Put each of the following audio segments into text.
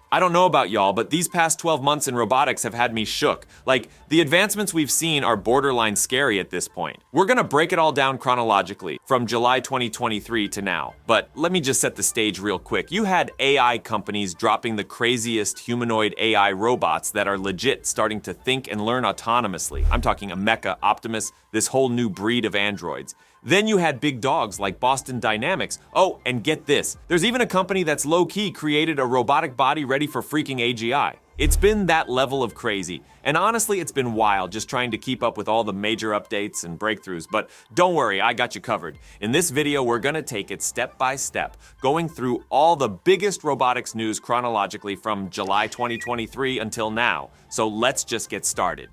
I don't know about y'all, but these past 12 months in robotics have had me shook. Like, the advancements we've seen are borderline scary at this point. We're gonna break it all down chronologically, from July 2023 to now. But let me just set the stage real quick. You had AI companies dropping the craziest humanoid AI robots that are legit starting to think and learn autonomously. I'm talking Ameca, Optimus, this whole new breed of androids. Then you had big dogs like Boston Dynamics. Oh, and get this, there's even a company that's low-key created a robotic body ready for freaking AGI. It's been that level of crazy, and honestly, it's been wild just trying to keep up with all the major updates and breakthroughs, but don't worry, I got you covered. In this video, we're gonna take it step by step, going through all the biggest robotics news chronologically from July 2023 until now. So let's just get started.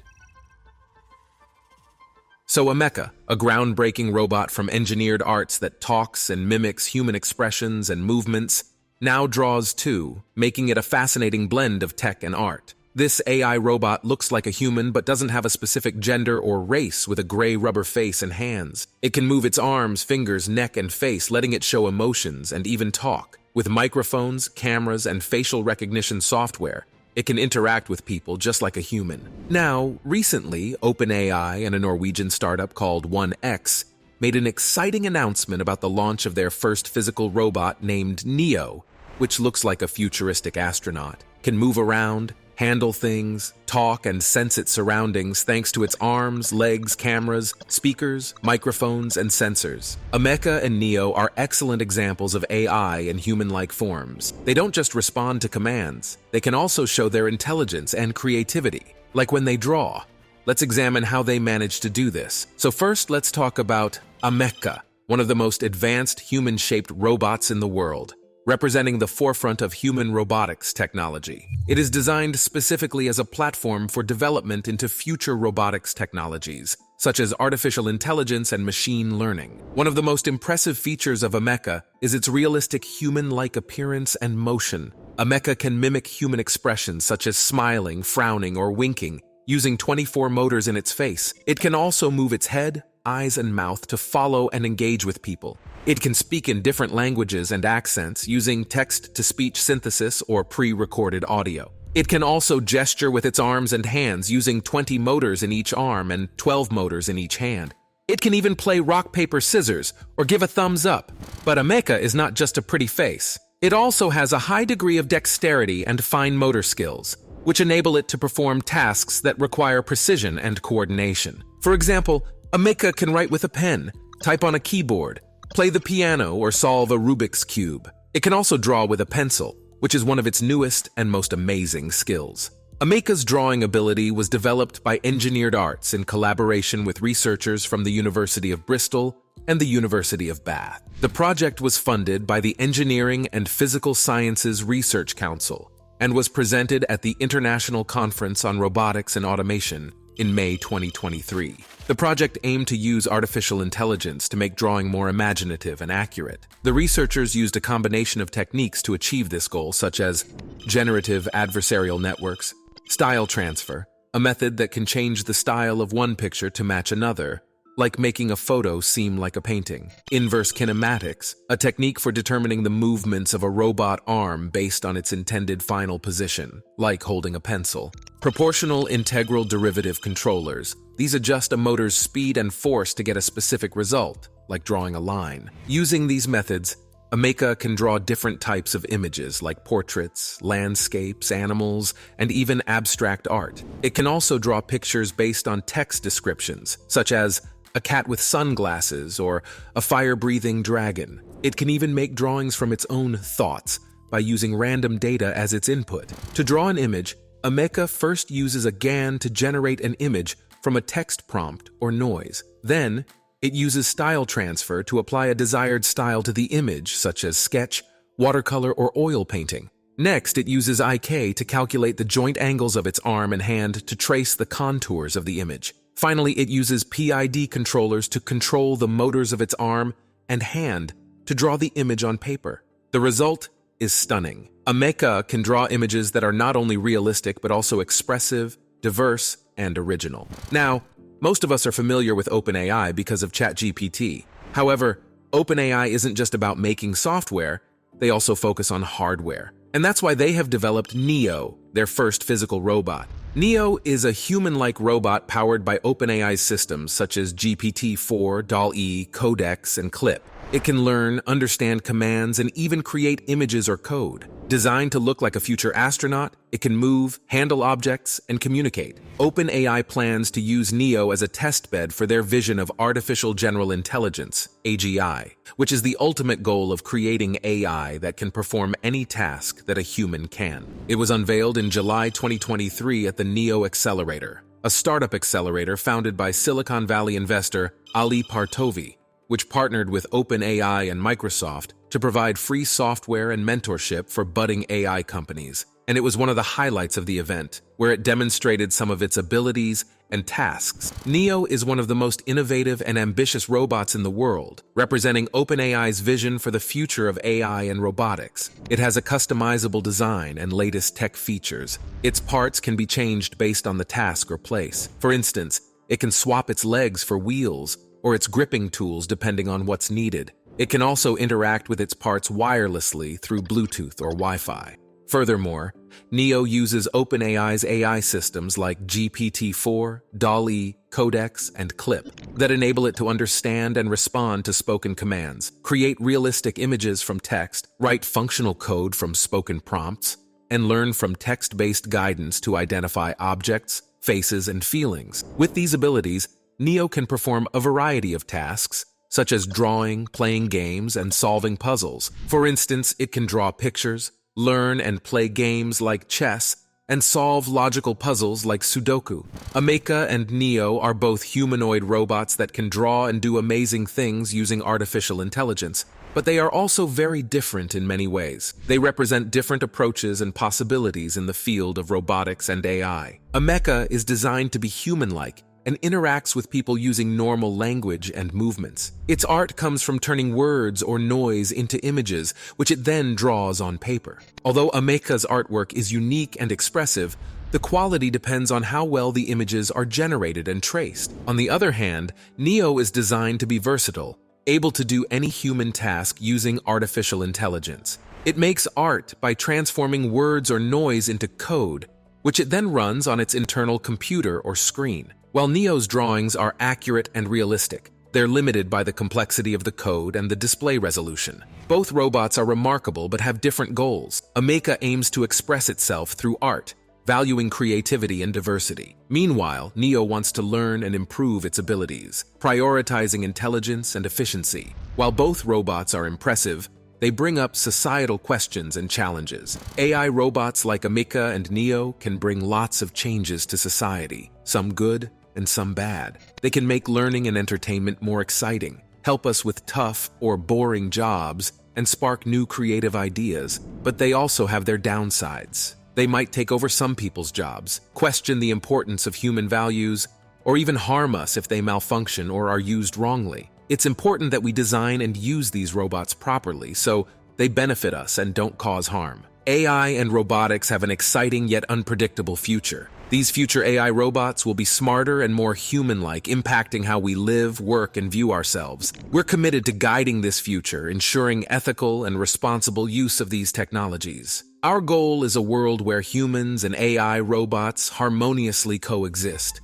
So Ameca, a groundbreaking robot from Engineered Arts that talks and mimics human expressions and movements, now draws too, making it a fascinating blend of tech and art. This AI robot looks like a human but doesn't have a specific gender or race, with a gray rubber face and hands. It can move its arms, fingers, neck, and face, letting it show emotions and even talk. With microphones, cameras, and facial recognition software, it can interact with people just like a human. Now, recently, OpenAI and a Norwegian startup called 1X made an exciting announcement about the launch of their first physical robot named Neo, which looks like a futuristic astronaut, can move around, handle things, talk, and sense its surroundings thanks to its arms, legs, cameras, speakers, microphones, and sensors. Ameca and Neo are excellent examples of AI in human-like forms. They don't just respond to commands, they can also show their intelligence and creativity, like when they draw. Let's examine how they manage to do this. So first, let's talk about Ameca, one of the most advanced human-shaped robots in the world, representing the forefront of human robotics technology. It is designed specifically as a platform for development into future robotics technologies, such as artificial intelligence and machine learning. One of the most impressive features of Ameca is its realistic human-like appearance and motion. Ameca can mimic human expressions such as smiling, frowning, or winking, using 24 motors in its face. It can also move its head, eyes, and mouth to follow and engage with people. It can speak in different languages and accents using text-to-speech synthesis or pre-recorded audio. It can also gesture with its arms and hands using 20 motors in each arm and 12 motors in each hand. It can even play rock, paper, scissors or give a thumbs up. But Ameca is not just a pretty face. It also has a high degree of dexterity and fine motor skills, which enable it to perform tasks that require precision and coordination. For example, Ameca can write with a pen, type on a keyboard, play the piano, or solve a Rubik's Cube. It can also draw with a pencil, which is one of its newest and most amazing skills. Ameca's drawing ability was developed by Engineered Arts in collaboration with researchers from the University of Bristol and the University of Bath. The project was funded by the Engineering and Physical Sciences Research Council and was presented at the International Conference on Robotics and Automation in May 2023. The project aimed to use artificial intelligence to make drawing more imaginative and accurate. The researchers used a combination of techniques to achieve this goal, such as generative adversarial networks, style transfer, a method that can change the style of one picture to match another, like making a photo seem like a painting. Inverse kinematics, a technique for determining the movements of a robot arm based on its intended final position, like holding a pencil. Proportional integral derivative controllers. These adjust a motor's speed and force to get a specific result, like drawing a line. Using these methods, Ameca can draw different types of images like portraits, landscapes, animals, and even abstract art. It can also draw pictures based on text descriptions, such as a cat with sunglasses or a fire-breathing dragon. It can even make drawings from its own thoughts by using random data as its input. To draw an image, Ameca first uses a GAN to generate an image from a text prompt or noise. Then, it uses style transfer to apply a desired style to the image, such as sketch, watercolor, or oil painting. Next, it uses IK to calculate the joint angles of its arm and hand to trace the contours of the image. Finally, it uses PID controllers to control the motors of its arm and hand to draw the image on paper. The result is stunning. Ameca can draw images that are not only realistic but also expressive, diverse, and original. Now, most of us are familiar with OpenAI because of ChatGPT. However, OpenAI isn't just about making software, they also focus on hardware. And that's why they have developed Neo, their first physical robot. Neo is a human-like robot powered by OpenAI's systems such as GPT-4, DALL-E, Codex, and Clip. It can learn, understand commands, and even create images or code. Designed to look like a future astronaut, it can move, handle objects, and communicate. OpenAI plans to use Neo as a testbed for their vision of artificial general intelligence, AGI, which is the ultimate goal of creating AI that can perform any task that a human can. It was unveiled in July 2023 at the Neo Accelerator, a startup accelerator founded by Silicon Valley investor Ali Partovi, which partnered with OpenAI and Microsoft to provide free software and mentorship for budding AI companies. And it was one of the highlights of the event, where it demonstrated some of its abilities and tasks. Neo is one of the most innovative and ambitious robots in the world, representing OpenAI's vision for the future of AI and robotics. It has a customizable design and latest tech features. Its parts can be changed based on the task or place. For instance, it can swap its legs for wheels, or its gripping tools depending on what's needed. It can also interact with its parts wirelessly through Bluetooth or Wi-Fi. Furthermore, Neo uses OpenAI's AI systems like GPT-4, DALL-E, Codex, and Clip that enable it to understand and respond to spoken commands, create realistic images from text, write functional code from spoken prompts, and learn from text-based guidance to identify objects, faces, and feelings. With these abilities, Neo can perform a variety of tasks, such as drawing, playing games, and solving puzzles. For instance, it can draw pictures, learn and play games like chess, and solve logical puzzles like Sudoku. Ameca and Neo are both humanoid robots that can draw and do amazing things using artificial intelligence, but they are also very different in many ways. They represent different approaches and possibilities in the field of robotics and AI. Ameca is designed to be human-like and interacts with people using normal language and movements. Its art comes from turning words or noise into images, which it then draws on paper. Although Ameca's artwork is unique and expressive, the quality depends on how well the images are generated and traced. On the other hand, Neo is designed to be versatile, able to do any human task using artificial intelligence. It makes art by transforming words or noise into code, which it then runs on its internal computer or screen. While Neo's drawings are accurate and realistic, they're limited by the complexity of the code and the display resolution. Both robots are remarkable but have different goals. Ameca aims to express itself through art, valuing creativity and diversity. Meanwhile, Neo wants to learn and improve its abilities, prioritizing intelligence and efficiency. While both robots are impressive, they bring up societal questions and challenges. AI robots like Ameca and Neo can bring lots of changes to society, some good and some bad. They can make learning and entertainment more exciting, help us with tough or boring jobs, and spark new creative ideas. But they also have their downsides. They might take over some people's jobs, question the importance of human values, or even harm us if they malfunction or are used wrongly. It's important that we design and use these robots properly so they benefit us and don't cause harm. AI and robotics have an exciting yet unpredictable future. These future AI robots will be smarter and more human-like, impacting how we live, work, and view ourselves. We're committed to guiding this future, ensuring ethical and responsible use of these technologies. Our goal is a world where humans and AI robots harmoniously coexist.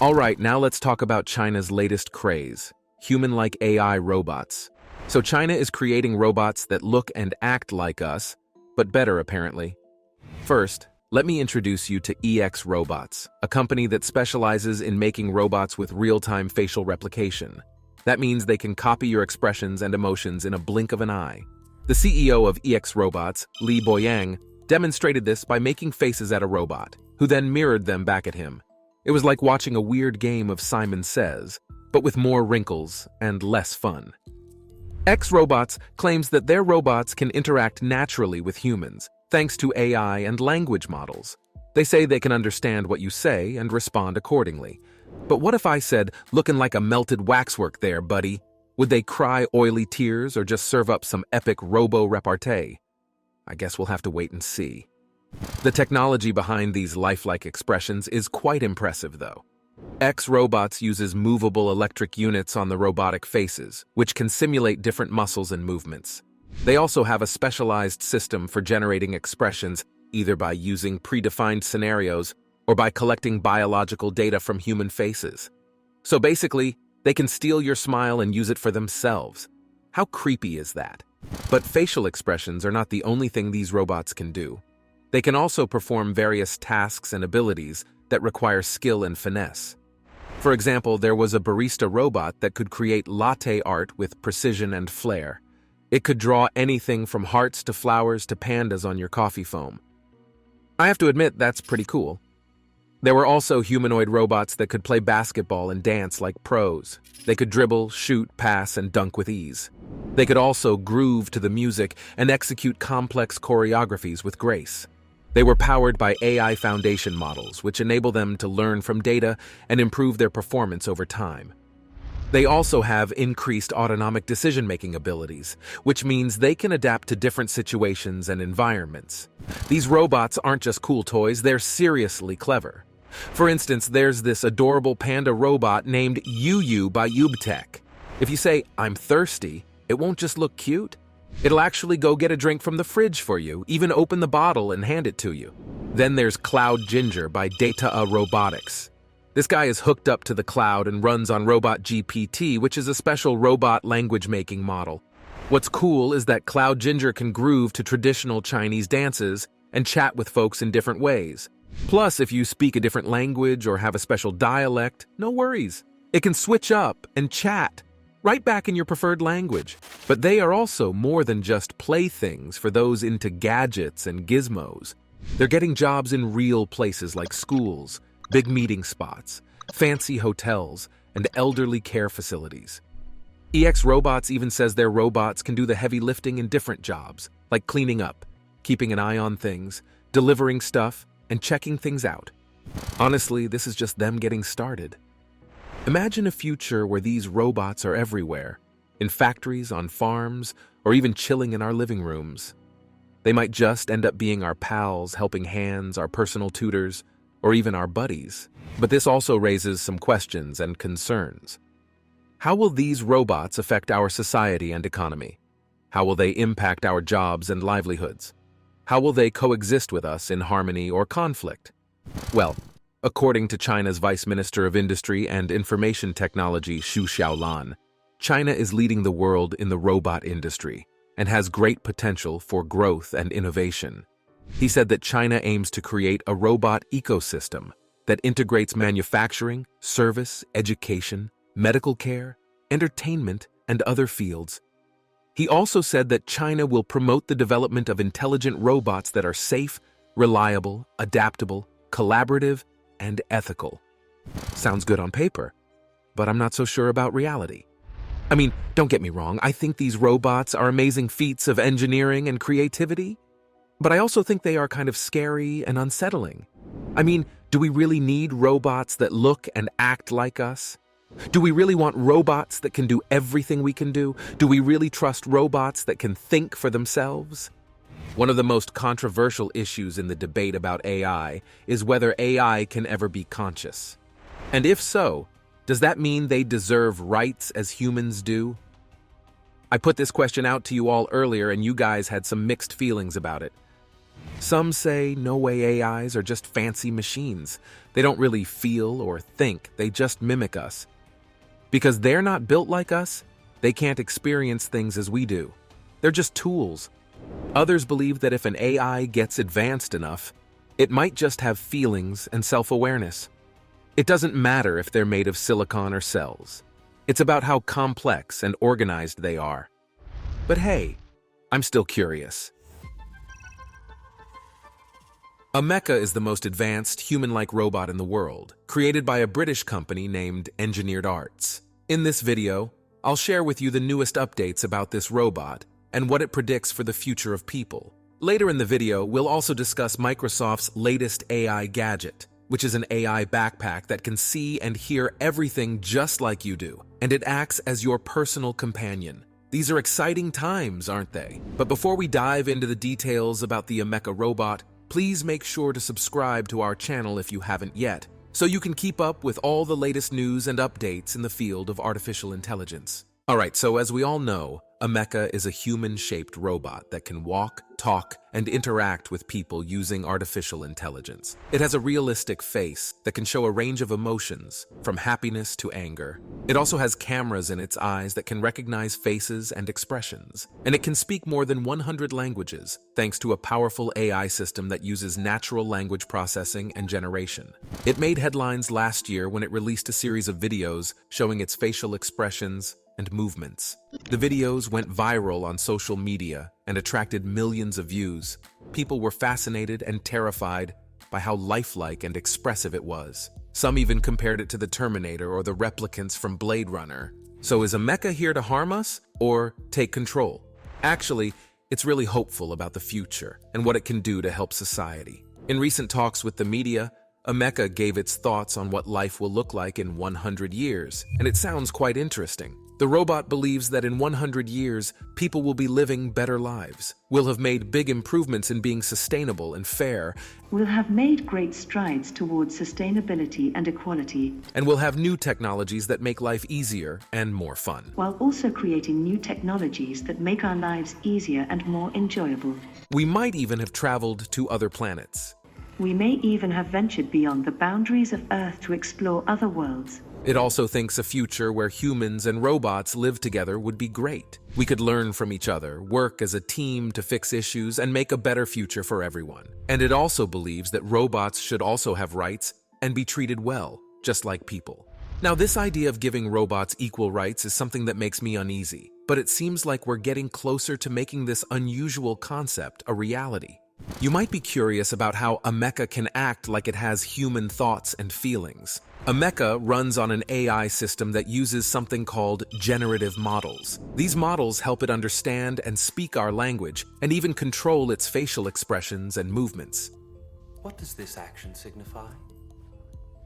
All right, now let's talk about China's latest craze, human-like AI robots. So China is creating robots that look and act like us, but better apparently. First, let me introduce you to EX Robots, a company that specializes in making robots with real-time facial replication. That means they can copy your expressions and emotions in a blink of an eye. The CEO of EX Robots, Li Boyang, demonstrated this by making faces at a robot, who then mirrored them back at him. It was like watching a weird game of Simon Says, but with more wrinkles and less fun. X Robots claims that their robots can interact naturally with humans, thanks to AI and language models. They say they can understand what you say and respond accordingly. But what if I said, "Looking like a melted waxwork there, buddy"? Would they cry oily tears or just serve up some epic robo-repartee? I guess we'll have to wait and see. The technology behind these lifelike expressions is quite impressive, though. X Robots uses movable electric units on the robotic faces, which can simulate different muscles and movements. They also have a specialized system for generating expressions, either by using predefined scenarios or by collecting biological data from human faces. So basically, they can steal your smile and use it for themselves. How creepy is that? But facial expressions are not the only thing these robots can do. They can also perform various tasks and abilities that require skill and finesse. For example, there was a barista robot that could create latte art with precision and flair. It could draw anything from hearts to flowers to pandas on your coffee foam. I have to admit, that's pretty cool. There were also humanoid robots that could play basketball and dance like pros. They could dribble, shoot, pass, and dunk with ease. They could also groove to the music and execute complex choreographies with grace. They were powered by AI foundation models, which enable them to learn from data and improve their performance over time. They also have increased autonomic decision-making abilities, which means they can adapt to different situations and environments. These robots aren't just cool toys, they're seriously clever. For instance, there's this adorable panda robot named Yu by Ubtech. If you say, "I'm thirsty," it won't just look cute. It'll actually go get a drink from the fridge for you, even open the bottle and hand it to you. Then there's Cloud Ginger by Data Robotics. This guy is hooked up to the cloud and runs on Robot GPT, which is a special robot language-making model. What's cool is that Cloud Ginger can groove to traditional Chinese dances and chat with folks in different ways. Plus, if you speak a different language or have a special dialect, no worries. It can switch up and chat right back in your preferred language. But they are also more than just playthings for those into gadgets and gizmos. They're getting jobs in real places like schools, big meeting spots, fancy hotels, and elderly care facilities. EX Robots even says their robots can do the heavy lifting in different jobs, like cleaning up, keeping an eye on things, delivering stuff, and checking things out. Honestly, this is just them getting started. Imagine a future where these robots are everywhere, in factories, on farms, or even chilling in our living rooms. They might just end up being our pals, helping hands, our personal tutors, or even our buddies. But this also raises some questions and concerns. How will these robots affect our society and economy? How will they impact our jobs and livelihoods? How will they coexist with us in harmony or conflict? Well, according to China's Vice Minister of Industry and Information Technology, Xu Xiaolan, China is leading the world in the robot industry and has great potential for growth and innovation. He said that China aims to create a robot ecosystem that integrates manufacturing, service, education, medical care, entertainment, and other fields. He also said that China will promote the development of intelligent robots that are safe, reliable, adaptable, collaborative, and ethical. Sounds good on paper, but I'm not so sure about reality. I mean, don't get me wrong, I think these robots are amazing feats of engineering and creativity, but I also think they are kind of scary and unsettling. I mean, do we really need robots that look and act like us? Do we really want robots that can do everything we can do? Do we really trust robots that can think for themselves? One of the most controversial issues in the debate about AI is whether AI can ever be conscious. And if so, does that mean they deserve rights as humans do? I put this question out to you all earlier and you guys had some mixed feelings about it. Some say no way AIs are just fancy machines. They don't really feel or think, they just mimic us. Because they're not built like us, they can't experience things as we do. They're just tools. Others believe that if an AI gets advanced enough, it might just have feelings and self-awareness. It doesn't matter if they're made of silicon or cells. It's about how complex and organized they are. But hey, I'm still curious. Ameca is the most advanced human-like robot in the world, created by a British company named Engineered Arts. In this video, I'll share with you the newest updates about this robot and what it predicts for the future of people. Later in the video, we'll also discuss Microsoft's latest AI gadget, which is an AI backpack that can see and hear everything just like you do, and it acts as your personal companion. These are exciting times, aren't they? But before we dive into the details about the Ameca robot, please make sure to subscribe to our channel if you haven't yet, so you can keep up with all the latest news and updates in the field of artificial intelligence. Alright, so as we all know, Ameca is a human-shaped robot that can walk, talk, and interact with people using artificial intelligence. It has a realistic face that can show a range of emotions, from happiness to anger. It also has cameras in its eyes that can recognize faces and expressions. And it can speak more than 100 languages, thanks to a powerful AI system that uses natural language processing and generation. It made headlines last year when it released a series of videos showing its facial expressions and movements. The videos went viral on social media and attracted millions of views. People were fascinated and terrified by how lifelike and expressive it was. Some even compared it to the Terminator or the replicants from Blade Runner. So is Ameca here to harm us or take control? Actually, it's really hopeful about the future and what it can do to help society. In recent talks with the media, Ameca gave its thoughts on what life will look like in 100 years, and it sounds quite interesting. The robot believes that in 100 years, people will be living better lives. We'll have made big improvements in being sustainable and fair. We'll have made great strides towards sustainability and equality. And we'll have new technologies that make life easier and more fun. While also creating new technologies that make our lives easier and more enjoyable. We might even have traveled to other planets. We may even have ventured beyond the boundaries of Earth to explore other worlds. It also thinks a future where humans and robots live together would be great. We could learn from each other, work as a team to fix issues, and make a better future for everyone. And it also believes that robots should also have rights and be treated well, just like people. Now, this idea of giving robots equal rights is something that makes me uneasy, but it seems like we're getting closer to making this unusual concept a reality. You might be curious about how Ameca can act like it has human thoughts and feelings. Ameca runs on an AI system that uses something called generative models. These models help it understand and speak our language, and even control its facial expressions and movements. What does this action signify?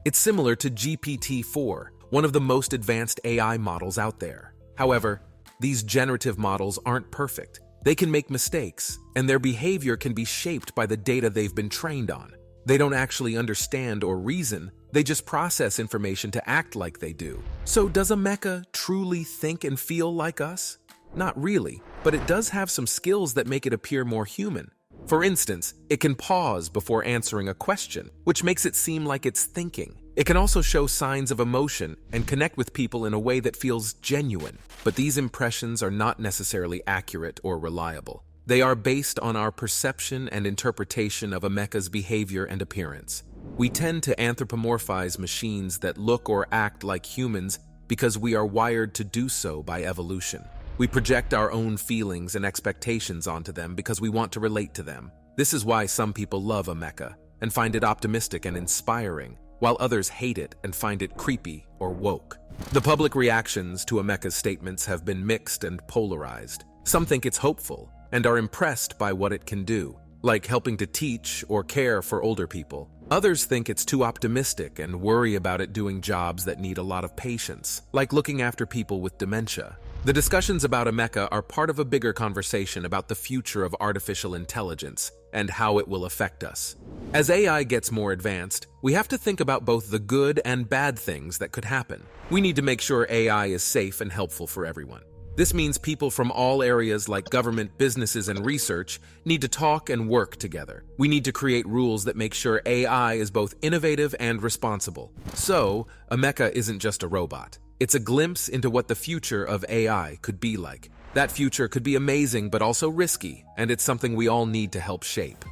It's similar to GPT-4, one of the most advanced AI models out there. However, these generative models aren't perfect. They can make mistakes, and their behavior can be shaped by the data they've been trained on. They don't actually understand or reason, they just process information to act like they do. So does Ameca truly think and feel like us? Not really, but it does have some skills that make it appear more human. For instance, it can pause before answering a question, which makes it seem like it's thinking. It can also show signs of emotion and connect with people in a way that feels genuine. But these impressions are not necessarily accurate or reliable. They are based on our perception and interpretation of Ameca's behavior and appearance. We tend to anthropomorphize machines that look or act like humans because we are wired to do so by evolution. We project our own feelings and expectations onto them because we want to relate to them. This is why some people love Ameca and find it optimistic and inspiring, while others hate it and find it creepy or woke. The public reactions to Ameca's statements have been mixed and polarized. Some think it's hopeful and are impressed by what it can do, like helping to teach or care for older people. Others think it's too optimistic and worry about it doing jobs that need a lot of patience, like looking after people with dementia. The discussions about Ameca are part of a bigger conversation about the future of artificial intelligence and how it will affect us. As AI gets more advanced, we have to think about both the good and bad things that could happen. We need to make sure AI is safe and helpful for everyone. This means people from all areas like government, businesses, and research need to talk and work together. We need to create rules that make sure AI is both innovative and responsible. So, Ameca isn't just a robot. It's a glimpse into what the future of AI could be like. That future could be amazing but also risky, and it's something we all need to help shape.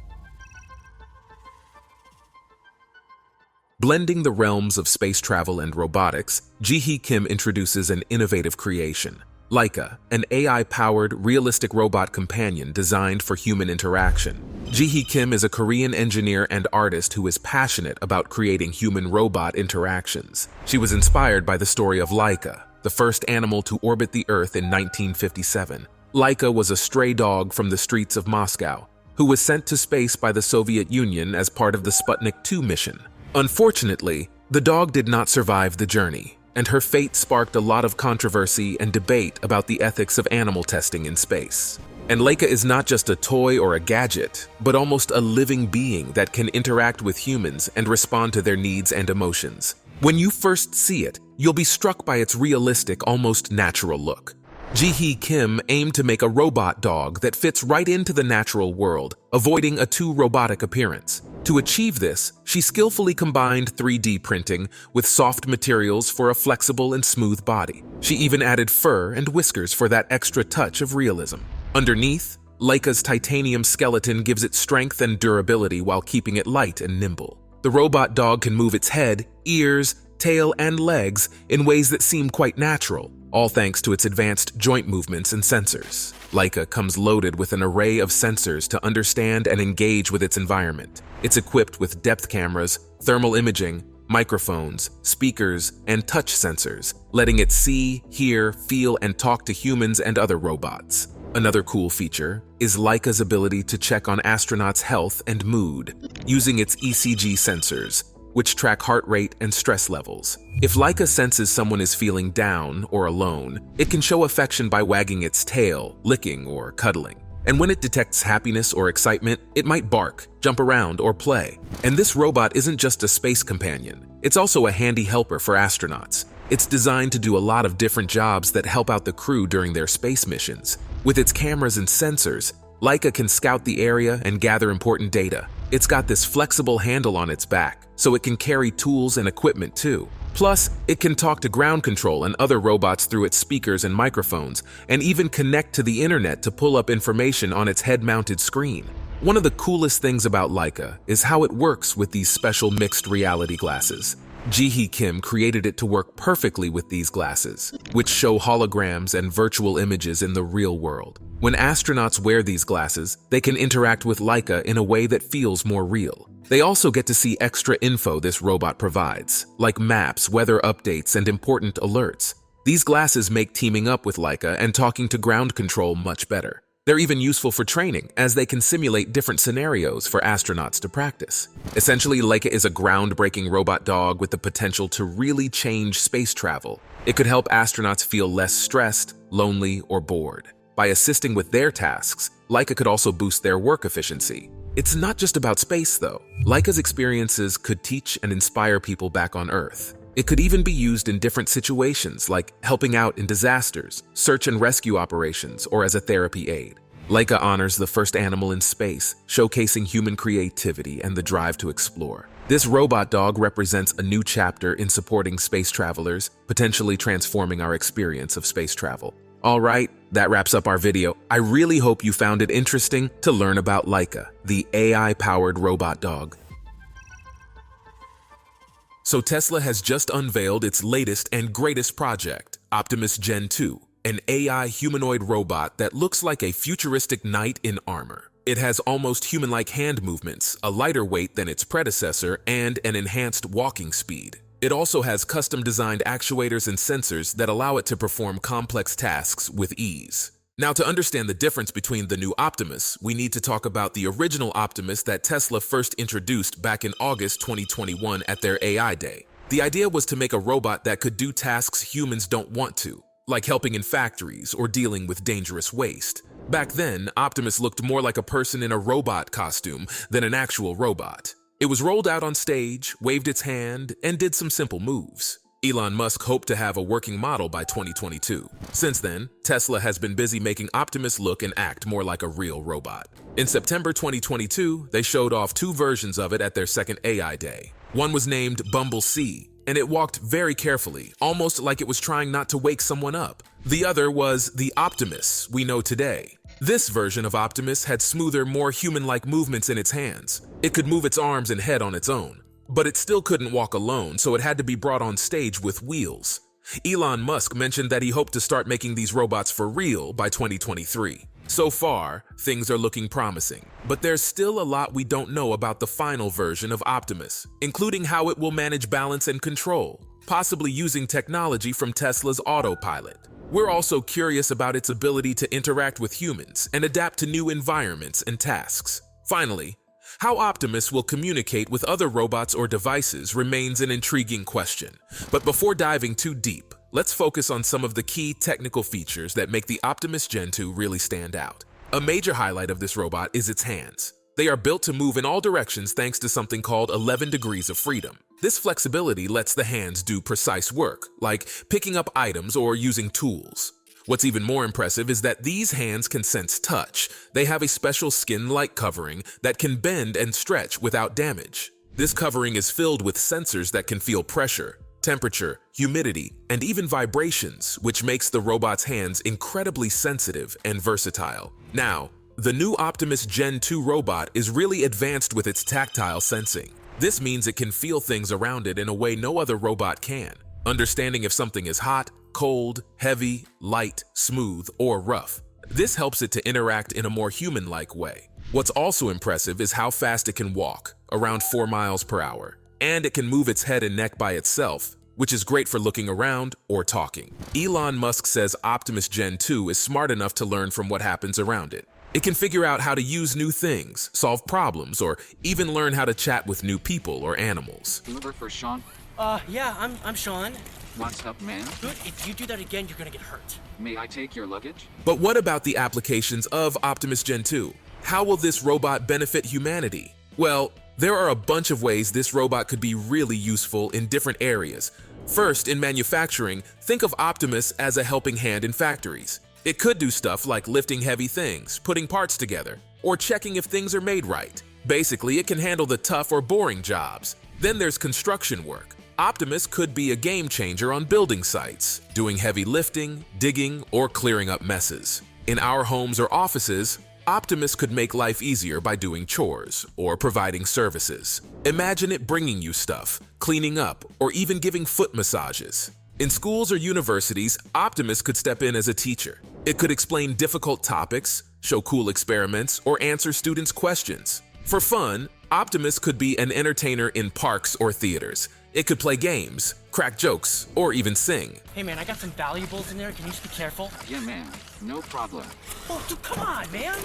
Blending the realms of space travel and robotics, Ji-hee Kim introduces an innovative creation. Laika, an AI-powered, realistic robot companion designed for human interaction. Ji-hee Kim is a Korean engineer and artist who is passionate about creating human-robot interactions. She was inspired by the story of Laika, the first animal to orbit the Earth in 1957. Laika was a stray dog from the streets of Moscow, who was sent to space by the Soviet Union as part of the Sputnik 2 mission. Unfortunately, the dog did not survive the journey, and her fate sparked a lot of controversy and debate about the ethics of animal testing in space. And Laika is not just a toy or a gadget, but almost a living being that can interact with humans and respond to their needs and emotions. When you first see it, you'll be struck by its realistic, almost natural look. Ji-hee Kim aimed to make a robot dog that fits right into the natural world, avoiding a too robotic appearance. To achieve this, she skillfully combined 3D printing with soft materials for a flexible and smooth body. She even added fur and whiskers for that extra touch of realism. Underneath, Laika's titanium skeleton gives it strength and durability while keeping it light and nimble. The robot dog can move its head, ears, tail, and legs in ways that seem quite natural, all thanks to its advanced joint movements and sensors. Laika comes loaded with an array of sensors to understand and engage with its environment. It's equipped with depth cameras, thermal imaging, microphones, speakers, and touch sensors, letting it see, hear, feel, and talk to humans and other robots. Another cool feature is Laika's ability to check on astronauts' health and mood, using its ECG sensors, which track heart rate and stress levels. If Laika senses someone is feeling down or alone, it can show affection by wagging its tail, licking, or cuddling. And when it detects happiness or excitement, it might bark, jump around, or play. And this robot isn't just a space companion. It's also a handy helper for astronauts. It's designed to do a lot of different jobs that help out the crew during their space missions. With its cameras and sensors, Laika can scout the area and gather important data. It's got this flexible handle on its back, so it can carry tools and equipment too. Plus, it can talk to ground control and other robots through its speakers and microphones, and even connect to the internet to pull up information on its head-mounted screen. One of the coolest things about Laika is how it works with these special mixed reality glasses. Ji-hee Kim created it to work perfectly with these glasses, which show holograms and virtual images in the real world. When astronauts wear these glasses, they can interact with Laika in a way that feels more real. They also get to see extra info this robot provides, like maps, weather updates, and important alerts. These glasses make teaming up with Laika and talking to ground control much better. They're even useful for training, as they can simulate different scenarios for astronauts to practice. Essentially, Laika is a groundbreaking robot dog with the potential to really change space travel. It could help astronauts feel less stressed, lonely, or bored. By assisting with their tasks, Laika could also boost their work efficiency. It's not just about space, though. Laika's experiences could teach and inspire people back on Earth. It could even be used in different situations, like helping out in disasters, search and rescue operations, or as a therapy aid. Laika honors the first animal in space, showcasing human creativity and the drive to explore. This robot dog represents a new chapter in supporting space travelers, potentially transforming our experience of space travel. All right, that wraps up our video. I really hope you found it interesting to learn about Laika, the AI-powered robot dog. So Tesla has just unveiled its latest and greatest project, Optimus Gen 2, an AI humanoid robot that looks like a futuristic knight in armor. It has almost human-like hand movements, a lighter weight than its predecessor, and an enhanced walking speed. It also has custom-designed actuators and sensors that allow it to perform complex tasks with ease. Now, to understand the difference between the new Optimus, we need to talk about the original Optimus that Tesla first introduced back in August 2021 at their AI Day. The idea was to make a robot that could do tasks humans don't want to, like helping in factories or dealing with dangerous waste. Back then, Optimus looked more like a person in a robot costume than an actual robot. It was rolled out on stage, waved its hand, and did some simple moves. Elon Musk hoped to have a working model by 2022. Since then, Tesla has been busy making Optimus look and act more like a real robot. In September 2022, they showed off two versions of it at their second AI Day. One was named Bumble C, and it walked very carefully, almost like it was trying not to wake someone up. The other was the Optimus we know today. This version of Optimus had smoother, more human-like movements in its hands. It could move its arms and head on its own. But it still couldn't walk alone, so it had to be brought on stage with wheels. Elon Musk mentioned that he hoped to start making these robots for real by 2023. So far, things are looking promising. But there's still a lot we don't know about the final version of Optimus, including how it will manage balance and control, possibly using technology from Tesla's autopilot. We're also curious about its ability to interact with humans and adapt to new environments and tasks. Finally, how Optimus will communicate with other robots or devices remains an intriguing question. But before diving too deep, let's focus on some of the key technical features that make the Optimus Gen 2 really stand out. A major highlight of this robot is its hands. They are built to move in all directions thanks to something called 11 degrees of freedom. This flexibility lets the hands do precise work, like picking up items or using tools. What's even more impressive is that these hands can sense touch. They have a special skin-like covering that can bend and stretch without damage. This covering is filled with sensors that can feel pressure, temperature, humidity, and even vibrations, which makes the robot's hands incredibly sensitive and versatile. Now, the new Optimus Gen 2 robot is really advanced with its tactile sensing. This means it can feel things around it in a way no other robot can, understanding if something is hot, cold, heavy, light, smooth, or rough. This helps it to interact in a more human-like way. What's also impressive is how fast it can walk, around 4 miles per hour, and it can move its head and neck by itself, which is great for looking around or talking. Elon Musk says Optimus Gen 2 is smart enough to learn from what happens around it. It can figure out how to use new things, solve problems, or even learn how to chat with new people or animals. Deliver for Sean. Yeah, I'm Sean. What's up, man? Good, if you do that again, you're gonna get hurt. May I take your luggage? But what about the applications of Optimus Gen 2? How will this robot benefit humanity? Well, there are a bunch of ways this robot could be really useful in different areas. First, in manufacturing, think of Optimus as a helping hand in factories. It could do stuff like lifting heavy things, putting parts together, or checking if things are made right. Basically, it can handle the tough or boring jobs. Then there's construction work. Optimus could be a game changer on building sites, doing heavy lifting, digging, or clearing up messes. In our homes or offices, Optimus could make life easier by doing chores or providing services. Imagine it bringing you stuff, cleaning up, or even giving foot massages. In schools or universities, Optimus could step in as a teacher. It could explain difficult topics, show cool experiments, or answer students' questions. For fun, Optimus could be an entertainer in parks or theaters. It could play games, crack jokes, or even sing. Hey man, I got some valuables in there. Can you just be careful? Yeah, man. No problem. Oh, dude, come on, man.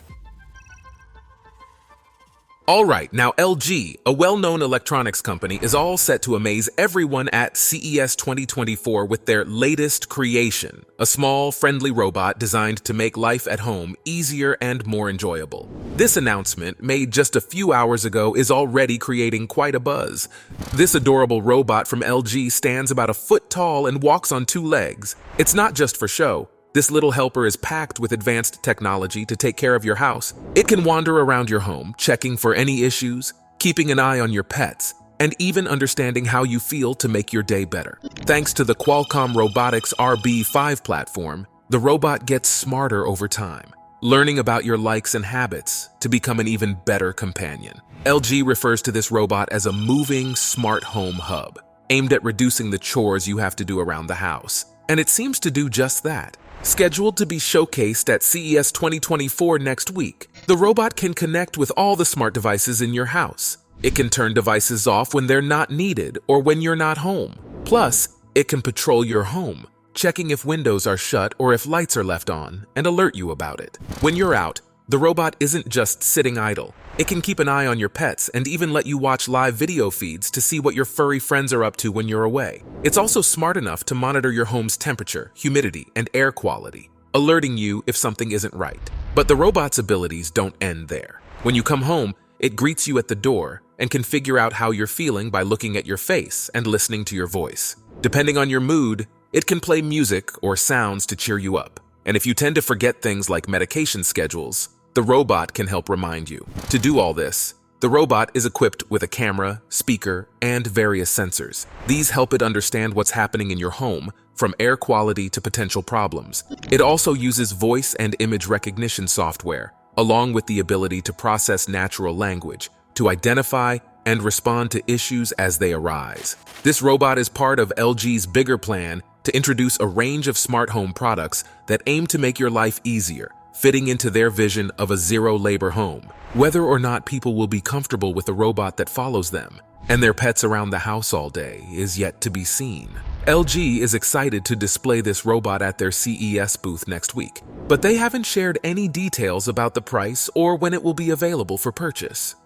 Alright, now LG, a well-known electronics company, is all set to amaze everyone at CES 2024 with their latest creation, a small, friendly robot designed to make life at home easier and more enjoyable. This announcement, made just a few hours ago, is already creating quite a buzz. This adorable robot from LG stands about a foot tall and walks on 2 legs. It's not just for show. This little helper is packed with advanced technology to take care of your house. It can wander around your home, checking for any issues, keeping an eye on your pets, and even understanding how you feel to make your day better. Thanks to the Qualcomm Robotics RB5 platform, the robot gets smarter over time, learning about your likes and habits to become an even better companion. LG refers to this robot as a moving smart home hub, aimed at reducing the chores you have to do around the house. And it seems to do just that. Scheduled to be showcased at CES 2024 next week, the robot can connect with all the smart devices in your house. It can turn devices off when they're not needed or when you're not home. Plus, it can patrol your home, checking if windows are shut or if lights are left on, and alert you about it. When you're out, the robot isn't just sitting idle. It can keep an eye on your pets and even let you watch live video feeds to see what your furry friends are up to when you're away. It's also smart enough to monitor your home's temperature, humidity, and air quality, alerting you if something isn't right. But the robot's abilities don't end there. When you come home, it greets you at the door and can figure out how you're feeling by looking at your face and listening to your voice. Depending on your mood, it can play music or sounds to cheer you up. And if you tend to forget things like medication schedules, the robot can help remind you. To do all this, the robot is equipped with a camera, speaker, and various sensors. These help it understand what's happening in your home, from air quality to potential problems. It also uses voice and image recognition software, along with the ability to process natural language, to identify and respond to issues as they arise. This robot is part of LG's bigger plan to introduce a range of smart home products that aim to make your life easier, fitting into their vision of a zero-labor home. Whether or not people will be comfortable with a robot that follows them and their pets around the house all day is yet to be seen. LG is excited to display this robot at their CES booth next week, but they haven't shared any details about the price or when it will be available for purchase.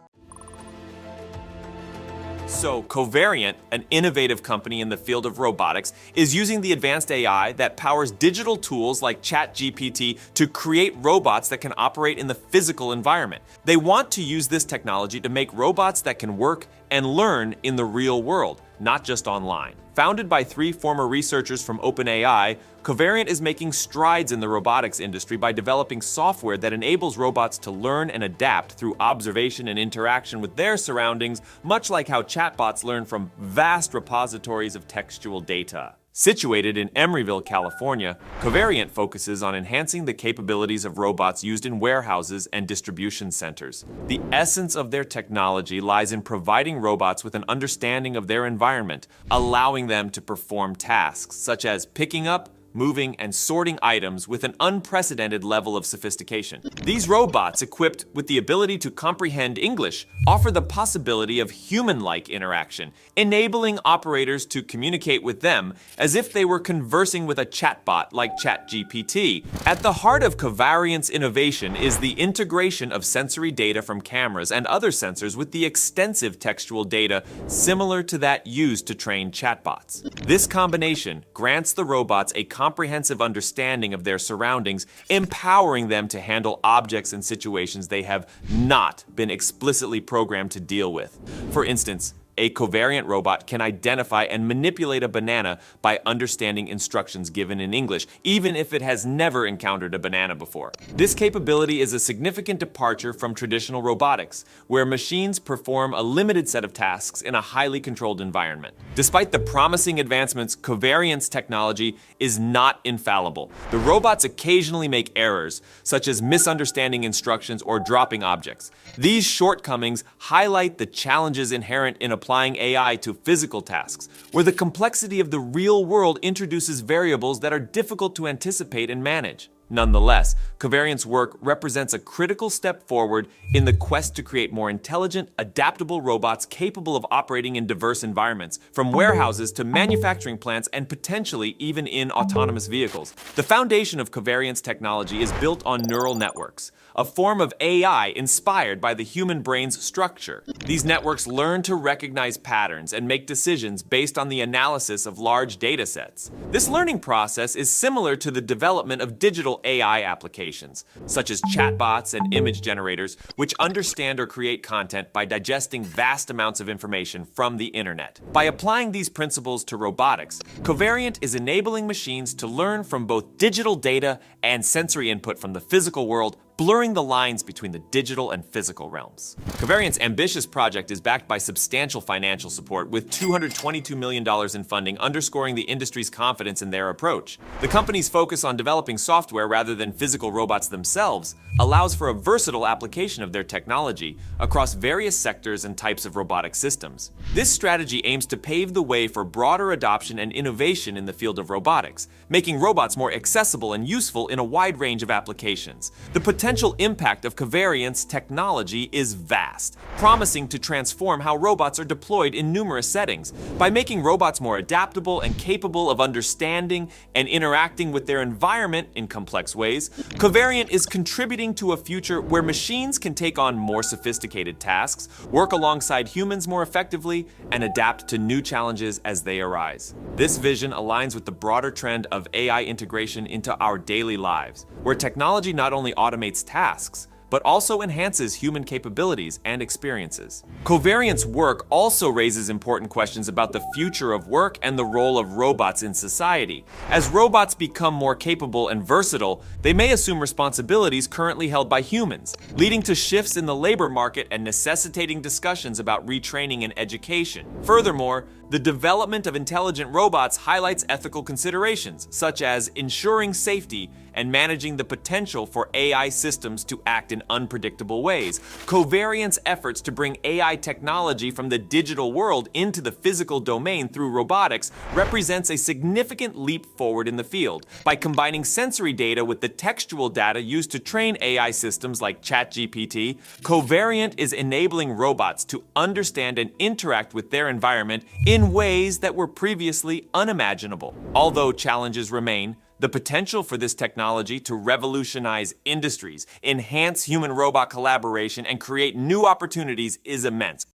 So, Covariant, an innovative company in the field of robotics, is using the advanced AI that powers digital tools like ChatGPT to create robots that can operate in the physical environment. They want to use this technology to make robots that can work and learn in the real world, not just online. Founded by 3 former researchers from OpenAI, Covariant is making strides in the robotics industry by developing software that enables robots to learn and adapt through observation and interaction with their surroundings, much like how chatbots learn from vast repositories of textual data. Situated in Emeryville, California, Covariant focuses on enhancing the capabilities of robots used in warehouses and distribution centers. The essence of their technology lies in providing robots with an understanding of their environment, allowing them to perform tasks such as picking up, moving, and sorting items with an unprecedented level of sophistication. These robots, equipped with the ability to comprehend English, offer the possibility of human-like interaction, enabling operators to communicate with them as if they were conversing with a chatbot like ChatGPT. At the heart of Covariant's innovation is the integration of sensory data from cameras and other sensors with the extensive textual data similar to that used to train chatbots. This combination grants the robots a comprehensive understanding of their surroundings, empowering them to handle objects and situations they have not been explicitly programmed to deal with. For instance, a covariant robot can identify and manipulate a banana by understanding instructions given in English, even if it has never encountered a banana before. This capability is a significant departure from traditional robotics, where machines perform a limited set of tasks in a highly controlled environment. Despite the promising advancements, Covariant's technology is not infallible. The robots occasionally make errors, such as misunderstanding instructions or dropping objects. These shortcomings highlight the challenges inherent in applying AI to physical tasks, where the complexity of the real world introduces variables that are difficult to anticipate and manage. Nonetheless, Covariant's work represents a critical step forward in the quest to create more intelligent, adaptable robots capable of operating in diverse environments, from warehouses to manufacturing plants and potentially even in autonomous vehicles. The foundation of Covariant's technology is built on neural networks, a form of AI inspired by the human brain's structure. These networks learn to recognize patterns and make decisions based on the analysis of large data sets. This learning process is similar to the development of digital AI applications, such as chatbots and image generators, which understand or create content by digesting vast amounts of information from the internet. By applying these principles to robotics, Covariant is enabling machines to learn from both digital data and sensory input from the physical world, blurring the lines between the digital and physical realms. Covariant's ambitious project is backed by substantial financial support, with $222 million in funding, underscoring the industry's confidence in their approach. The company's focus on developing software rather than physical robots themselves allows for a versatile application of their technology across various sectors and types of robotic systems. This strategy aims to pave the way for broader adoption and innovation in the field of robotics, making robots more accessible and useful in a wide range of applications. The potential impact of Covariant's technology is vast, promising to transform how robots are deployed in numerous settings. By making robots more adaptable and capable of understanding and interacting with their environment in complex ways, Covariant is contributing to a future where machines can take on more sophisticated tasks, work alongside humans more effectively, and adapt to new challenges as they arise. This vision aligns with the broader trend of AI integration into our daily lives, where technology not only automates tasks, but also enhances human capabilities and experiences. Covariant's work also raises important questions about the future of work and the role of robots in society. As robots become more capable and versatile, they may assume responsibilities currently held by humans, leading to shifts in the labor market and necessitating discussions about retraining and education. Furthermore, the development of intelligent robots highlights ethical considerations, such as ensuring safety and managing the potential for AI systems to act in unpredictable ways. Covariant's efforts to bring AI technology from the digital world into the physical domain through robotics represents a significant leap forward in the field. By combining sensory data with the textual data used to train AI systems like ChatGPT, Covariant is enabling robots to understand and interact with their environment in ways that were previously unimaginable. Although challenges remain, the potential for this technology to revolutionize industries, enhance human-robot collaboration, and create new opportunities is immense.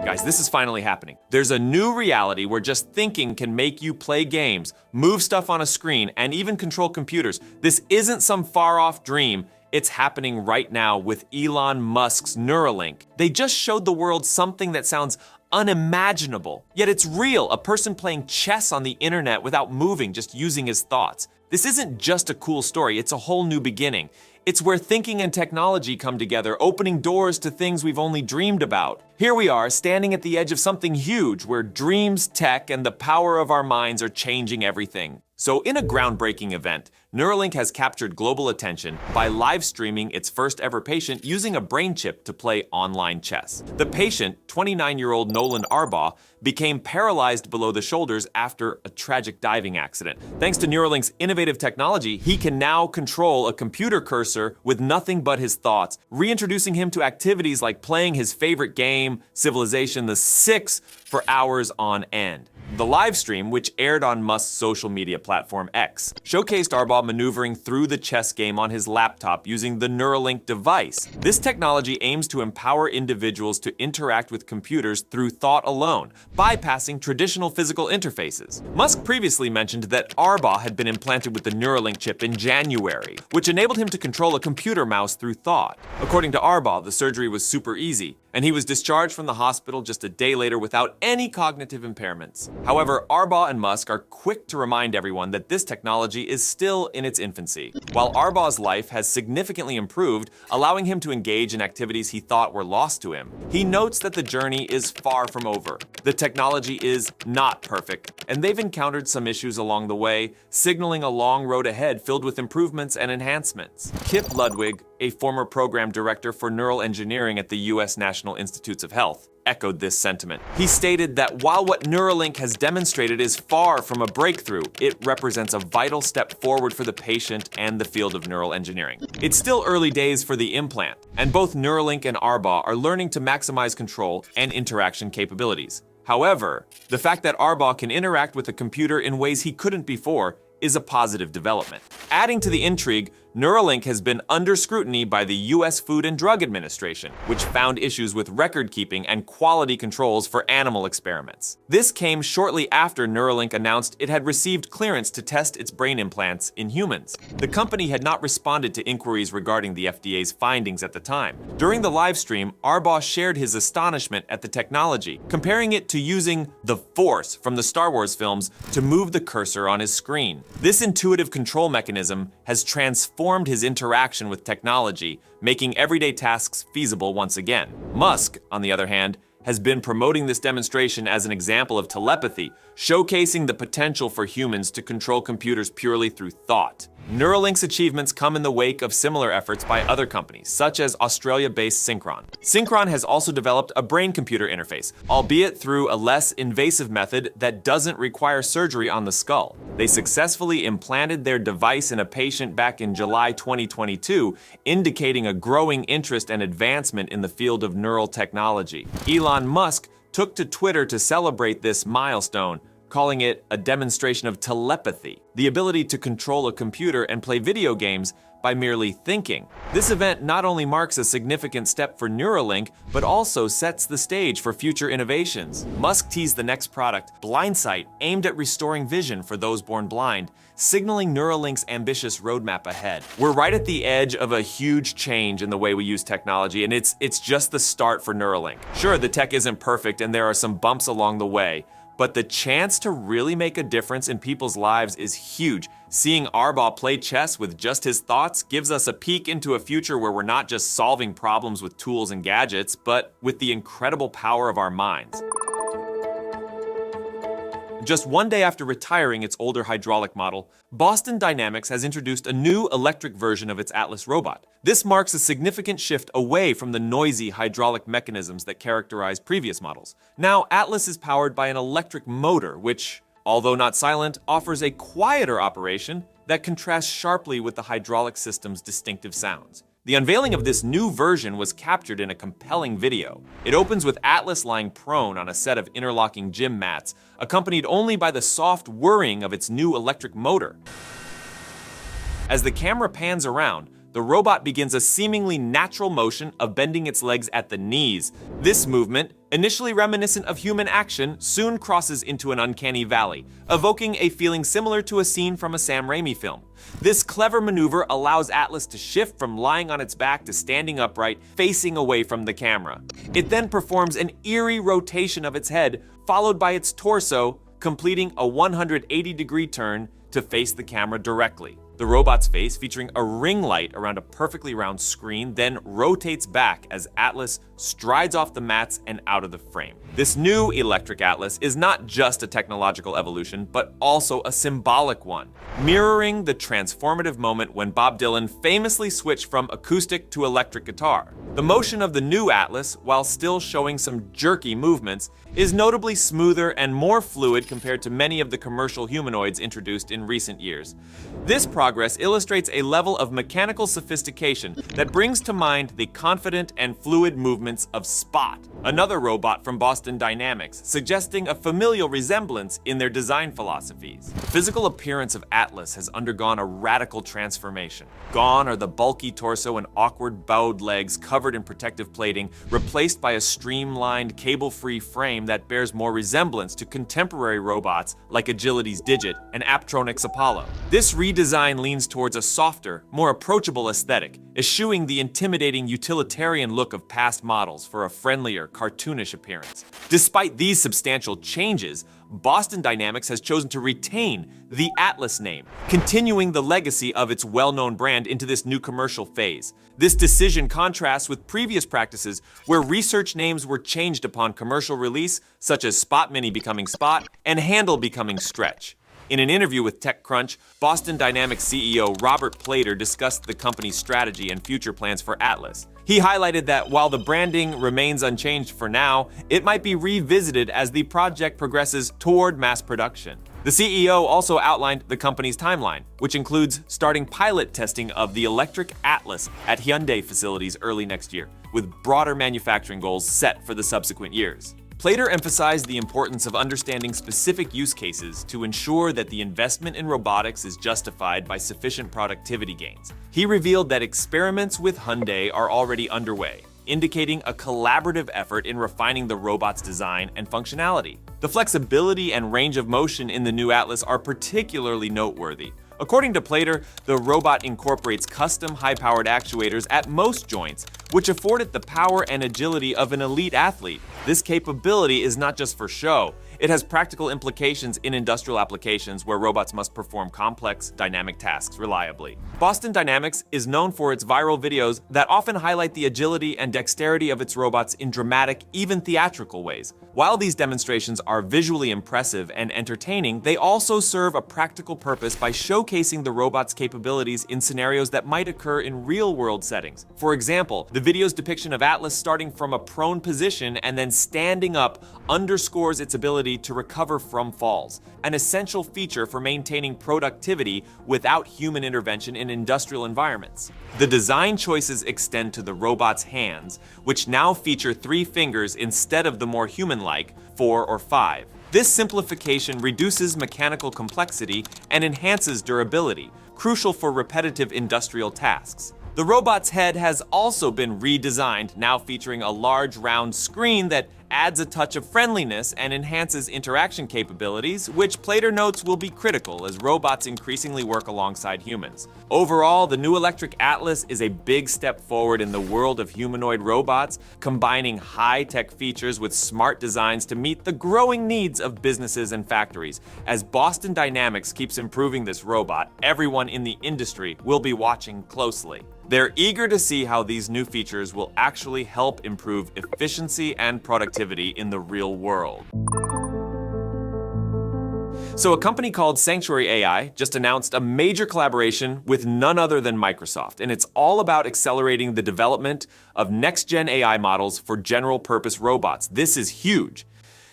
Guys, this is finally happening. There's a new reality where just thinking can make you play games, move stuff on a screen, and even control computers. This isn't some far-off dream. It's happening right now with Elon Musk's Neuralink. They just showed the world something that sounds unimaginable. Yet it's real, a person playing chess on the internet without moving, just using his thoughts. This isn't just a cool story, it's a whole new beginning. It's where thinking and technology come together, opening doors to things we've only dreamed about. Here we are, standing at the edge of something huge, where dreams, tech, and the power of our minds are changing everything. So in a groundbreaking event, Neuralink has captured global attention by live streaming its first ever patient using a brain chip to play online chess. The patient, 29-year-old Nolan Arbaugh, became paralyzed below the shoulders after a tragic diving accident. Thanks to Neuralink's innovative technology, he can now control a computer cursor with nothing but his thoughts, reintroducing him to activities like playing his favorite game, Civilization VI, for hours on end. The live stream, which aired on Musk's social media platform X, showcased Arbaugh maneuvering through the chess game on his laptop using the Neuralink device. This technology aims to empower individuals to interact with computers through thought alone, bypassing traditional physical interfaces. Musk previously mentioned that Arbaugh had been implanted with the Neuralink chip in January, which enabled him to control a computer mouse through thought. According to Arbaugh, the surgery was super easy, and he was discharged from the hospital just a day later without any cognitive impairments. However, Arbaugh and Musk are quick to remind everyone that this technology is still in its infancy. While Arbaugh's life has significantly improved, allowing him to engage in activities he thought were lost to him, he notes that the journey is far from over. The technology is not perfect, and they've encountered some issues along the way, signaling a long road ahead filled with improvements and enhancements. Kip Ludwig, a former program director for neural engineering at the U.S. National Institutes of Health, echoed this sentiment. He stated that while what Neuralink has demonstrated is far from a breakthrough, it represents a vital step forward for the patient and the field of neural engineering. It's still early days for the implant, and both Neuralink and Arbaugh are learning to maximize control and interaction capabilities. However, the fact that Arbaugh can interact with a computer in ways he couldn't before is a positive development. Adding to the intrigue, Neuralink has been under scrutiny by the U.S. Food and Drug Administration, which found issues with record keeping and quality controls for animal experiments. This came shortly after Neuralink announced it had received clearance to test its brain implants in humans. The company had not responded to inquiries regarding the FDA's findings at the time. During the live stream, Arbaugh shared his astonishment at the technology, comparing it to using the Force from the Star Wars films to move the cursor on his screen. This intuitive control mechanism has transformed his interaction with technology, making everyday tasks feasible once again. Musk, on the other hand, has been promoting this demonstration as an example of telepathy, showcasing the potential for humans to control computers purely through thought. Neuralink's achievements come in the wake of similar efforts by other companies, such as Australia-based Synchron. Synchron has also developed a brain-computer interface, albeit through a less invasive method that doesn't require surgery on the skull. They successfully implanted their device in a patient back in July 2022, indicating a growing interest and advancement in the field of neural technology. Elon Musk took to Twitter to celebrate this milestone, calling it a demonstration of telepathy, the ability to control a computer and play video games by merely thinking. This event not only marks a significant step for Neuralink, but also sets the stage for future innovations. Musk teased the next product, Blindsight, aimed at restoring vision for those born blind, signaling Neuralink's ambitious roadmap ahead. We're right at the edge of a huge change in the way we use technology, and it's just the start for Neuralink. Sure, the tech isn't perfect and there are some bumps along the way, but the chance to really make a difference in people's lives is huge. Seeing Arbaugh play chess with just his thoughts gives us a peek into a future where we're not just solving problems with tools and gadgets, but with the incredible power of our minds. Just one day after retiring its older hydraulic model, Boston Dynamics has introduced a new electric version of its Atlas robot. This marks a significant shift away from the noisy hydraulic mechanisms that characterized previous models. Now, Atlas is powered by an electric motor, which, although not silent, offers a quieter operation that contrasts sharply with the hydraulic system's distinctive sounds. The unveiling of this new version was captured in a compelling video. It opens with Atlas lying prone on a set of interlocking gym mats, accompanied only by the soft whirring of its new electric motor. As the camera pans around, the robot begins a seemingly natural motion of bending its legs at the knees. This movement, initially reminiscent of human action, soon crosses into an uncanny valley, evoking a feeling similar to a scene from a Sam Raimi film. This clever maneuver allows Atlas to shift from lying on its back to standing upright, facing away from the camera. It then performs an eerie rotation of its head, followed by its torso, completing a 180-degree turn to face the camera directly. The robot's face, featuring a ring light around a perfectly round screen, then rotates back as Atlas strides off the mats and out of the frame. This new electric Atlas is not just a technological evolution, but also a symbolic one, mirroring the transformative moment when Bob Dylan famously switched from acoustic to electric guitar. The motion of the new Atlas, while still showing some jerky movements, is notably smoother and more fluid compared to many of the commercial humanoids introduced in recent years. This progress illustrates a level of mechanical sophistication that brings to mind the confident and fluid movements of Spot, another robot from Boston Dynamics, suggesting a familial resemblance in their design philosophies. The physical appearance of Atlas has undergone a radical transformation. Gone are the bulky torso and awkward bowed legs covered in protective plating, replaced by a streamlined, cable-free frame that bears more resemblance to contemporary robots like Agility's Digit and Aptronic's Apollo. This redesign leans towards a softer, more approachable aesthetic, eschewing the intimidating utilitarian look of past models for a friendlier, cartoonish appearance. Despite these substantial changes, Boston Dynamics has chosen to retain the Atlas name, continuing the legacy of its well-known brand into this new commercial phase. This decision contrasts with previous practices where research names were changed upon commercial release, such as Spot Mini becoming Spot and Handle becoming Stretch. In an interview with TechCrunch, Boston Dynamics CEO Robert Plater discussed the company's strategy and future plans for Atlas. He highlighted that while the branding remains unchanged for now, it might be revisited as the project progresses toward mass production. The CEO also outlined the company's timeline, which includes starting pilot testing of the electric Atlas at Hyundai facilities early next year, with broader manufacturing goals set for the subsequent years. Plater emphasized the importance of understanding specific use cases to ensure that the investment in robotics is justified by sufficient productivity gains. He revealed that experiments with Hyundai are already underway, indicating a collaborative effort in refining the robot's design and functionality. The flexibility and range of motion in the new Atlas are particularly noteworthy. According to Plater, the robot incorporates custom high-powered actuators at most joints, which afford it the power and agility of an elite athlete. This capability is not just for show. It has practical implications in industrial applications where robots must perform complex, dynamic tasks reliably. Boston Dynamics is known for its viral videos that often highlight the agility and dexterity of its robots in dramatic, even theatrical ways. While these demonstrations are visually impressive and entertaining, they also serve a practical purpose by showcasing the robot's capabilities in scenarios that might occur in real-world settings. For example, the video's depiction of Atlas starting from a prone position and then standing up underscores its ability to recover from falls, an essential feature for maintaining productivity without human intervention in industrial environments. The design choices extend to the robot's hands, which now feature 3 fingers instead of the more human-like 4 or 5. This simplification reduces mechanical complexity and enhances durability, crucial for repetitive industrial tasks. The robot's head has also been redesigned, now featuring a large round screen that adds a touch of friendliness and enhances interaction capabilities, which Plater notes will be critical as robots increasingly work alongside humans. Overall, the new electric Atlas is a big step forward in the world of humanoid robots, combining high-tech features with smart designs to meet the growing needs of businesses and factories. As Boston Dynamics keeps improving this robot, everyone in the industry will be watching closely. They're eager to see how these new features will actually help improve efficiency and productivity in the real world. So a company called Sanctuary AI just announced a major collaboration with none other than Microsoft, and it's all about accelerating the development of next-gen AI models for general-purpose robots. This is huge.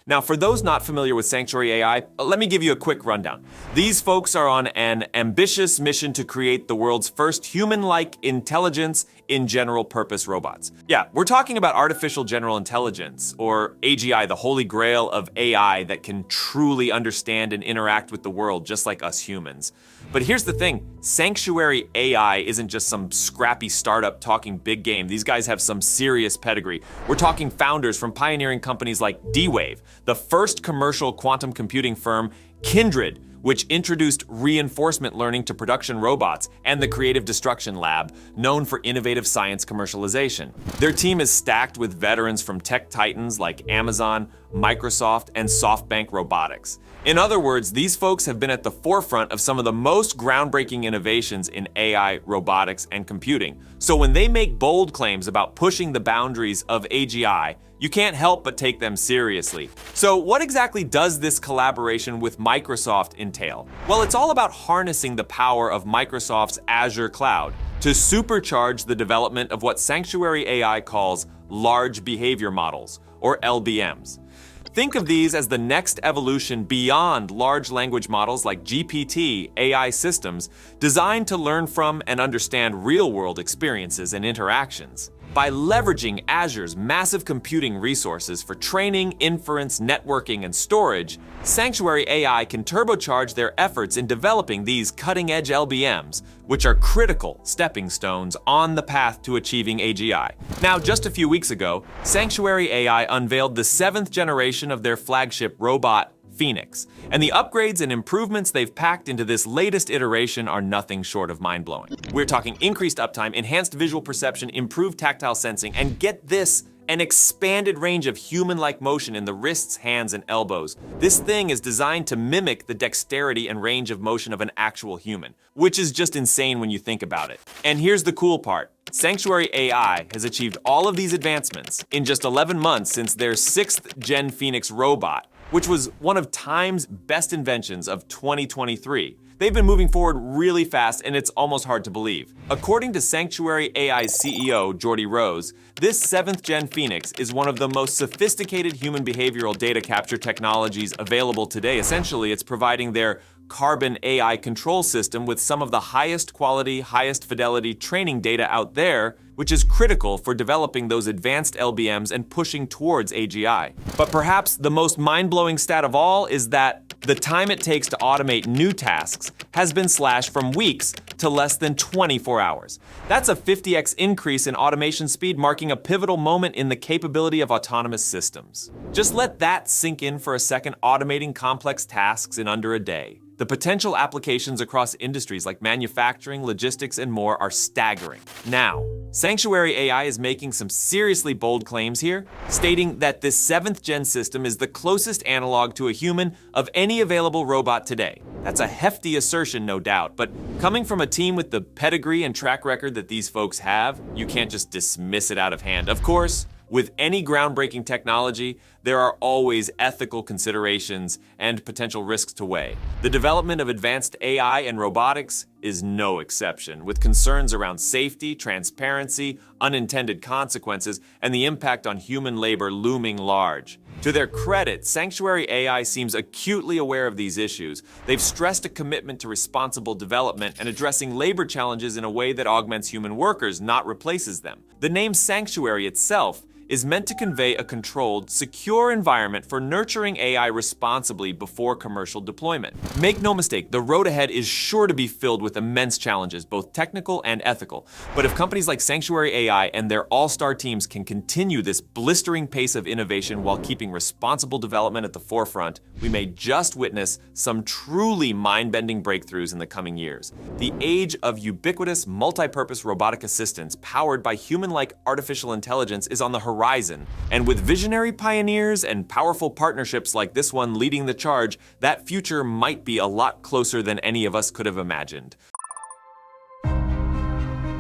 Now, for those not familiar with Sanctuary AI, let me give you a quick rundown. These folks are on an ambitious mission to create the world's first human-like intelligence in general purpose robots. Yeah, we're talking about artificial general intelligence, or AGI, the holy grail of AI that can truly understand and interact with the world just like us humans. But here's the thing, Sanctuary AI isn't just some scrappy startup talking big game. These guys have some serious pedigree. We're talking founders from pioneering companies like D-Wave, the first commercial quantum computing firm, Kindred, which introduced reinforcement learning to production robots, and the Creative Destruction Lab, known for innovative science commercialization. Their team is stacked with veterans from tech titans like Amazon, Microsoft, and SoftBank Robotics. In other words, these folks have been at the forefront of some of the most groundbreaking innovations in AI, robotics, and computing. So when they make bold claims about pushing the boundaries of AGI, you can't help but take them seriously. So what exactly does this collaboration with Microsoft entail? Well, it's all about harnessing the power of Microsoft's Azure cloud to supercharge the development of what Sanctuary AI calls large behavior models, or LBMs. Think of these as the next evolution beyond large language models like GPT AI systems designed to learn from and understand real-world experiences and interactions. By leveraging Azure's massive computing resources for training, inference, networking, and storage, Sanctuary AI can turbocharge their efforts in developing these cutting-edge LBMs, which are critical stepping stones on the path to achieving AGI. Now, just a few weeks ago, Sanctuary AI unveiled the 7th generation of their flagship robot, Phoenix, and the upgrades and improvements they've packed into this latest iteration are nothing short of mind-blowing. We're talking increased uptime, enhanced visual perception, improved tactile sensing, and get this, an expanded range of human-like motion in the wrists, hands, and elbows. This thing is designed to mimic the dexterity and range of motion of an actual human, which is just insane when you think about it. And here's the cool part. Sanctuary AI has achieved all of these advancements in just 11 months since their 6th Gen Phoenix robot, which was one of Time's best inventions of 2023. They've been moving forward really fast, and it's almost hard to believe. According to Sanctuary AI's CEO, Jordy Rose, this 7th Gen Phoenix is one of the most sophisticated human behavioral data capture technologies available today. Essentially, it's providing their Carbon AI control system with some of the highest quality, highest fidelity training data out there, which is critical for developing those advanced LBMs and pushing towards AGI. But perhaps the most mind-blowing stat of all is that the time it takes to automate new tasks has been slashed from weeks to less than 24 hours. That's a 50x increase in automation speed, marking a pivotal moment in the capability of autonomous systems. Just let that sink in for a second, automating complex tasks in under a day. The potential applications across industries like manufacturing, logistics, and more are staggering. Now, Sanctuary AI is making some seriously bold claims here, stating that this 7th Gen system is the closest analog to a human of any available robot today. That's a hefty assertion, no doubt, but coming from a team with the pedigree and track record that these folks have, you can't just dismiss it out of hand. Of course, with any groundbreaking technology, there are always ethical considerations and potential risks to weigh. The development of advanced AI and robotics is no exception, with concerns around safety, transparency, unintended consequences, and the impact on human labor looming large. To their credit, Sanctuary AI seems acutely aware of these issues. They've stressed a commitment to responsible development and addressing labor challenges in a way that augments human workers, not replaces them. The name Sanctuary itself is meant to convey a controlled, secure environment for nurturing AI responsibly before commercial deployment. Make no mistake, the road ahead is sure to be filled with immense challenges, both technical and ethical. But if companies like Sanctuary AI and their all-star teams can continue this blistering pace of innovation while keeping responsible development at the forefront, we may just witness some truly mind-bending breakthroughs in the coming years. The age of ubiquitous, multi-purpose robotic assistants powered by human-like artificial intelligence is on the horizon, and with visionary pioneers and powerful partnerships like this one leading the charge, that future might be a lot closer than any of us could have imagined.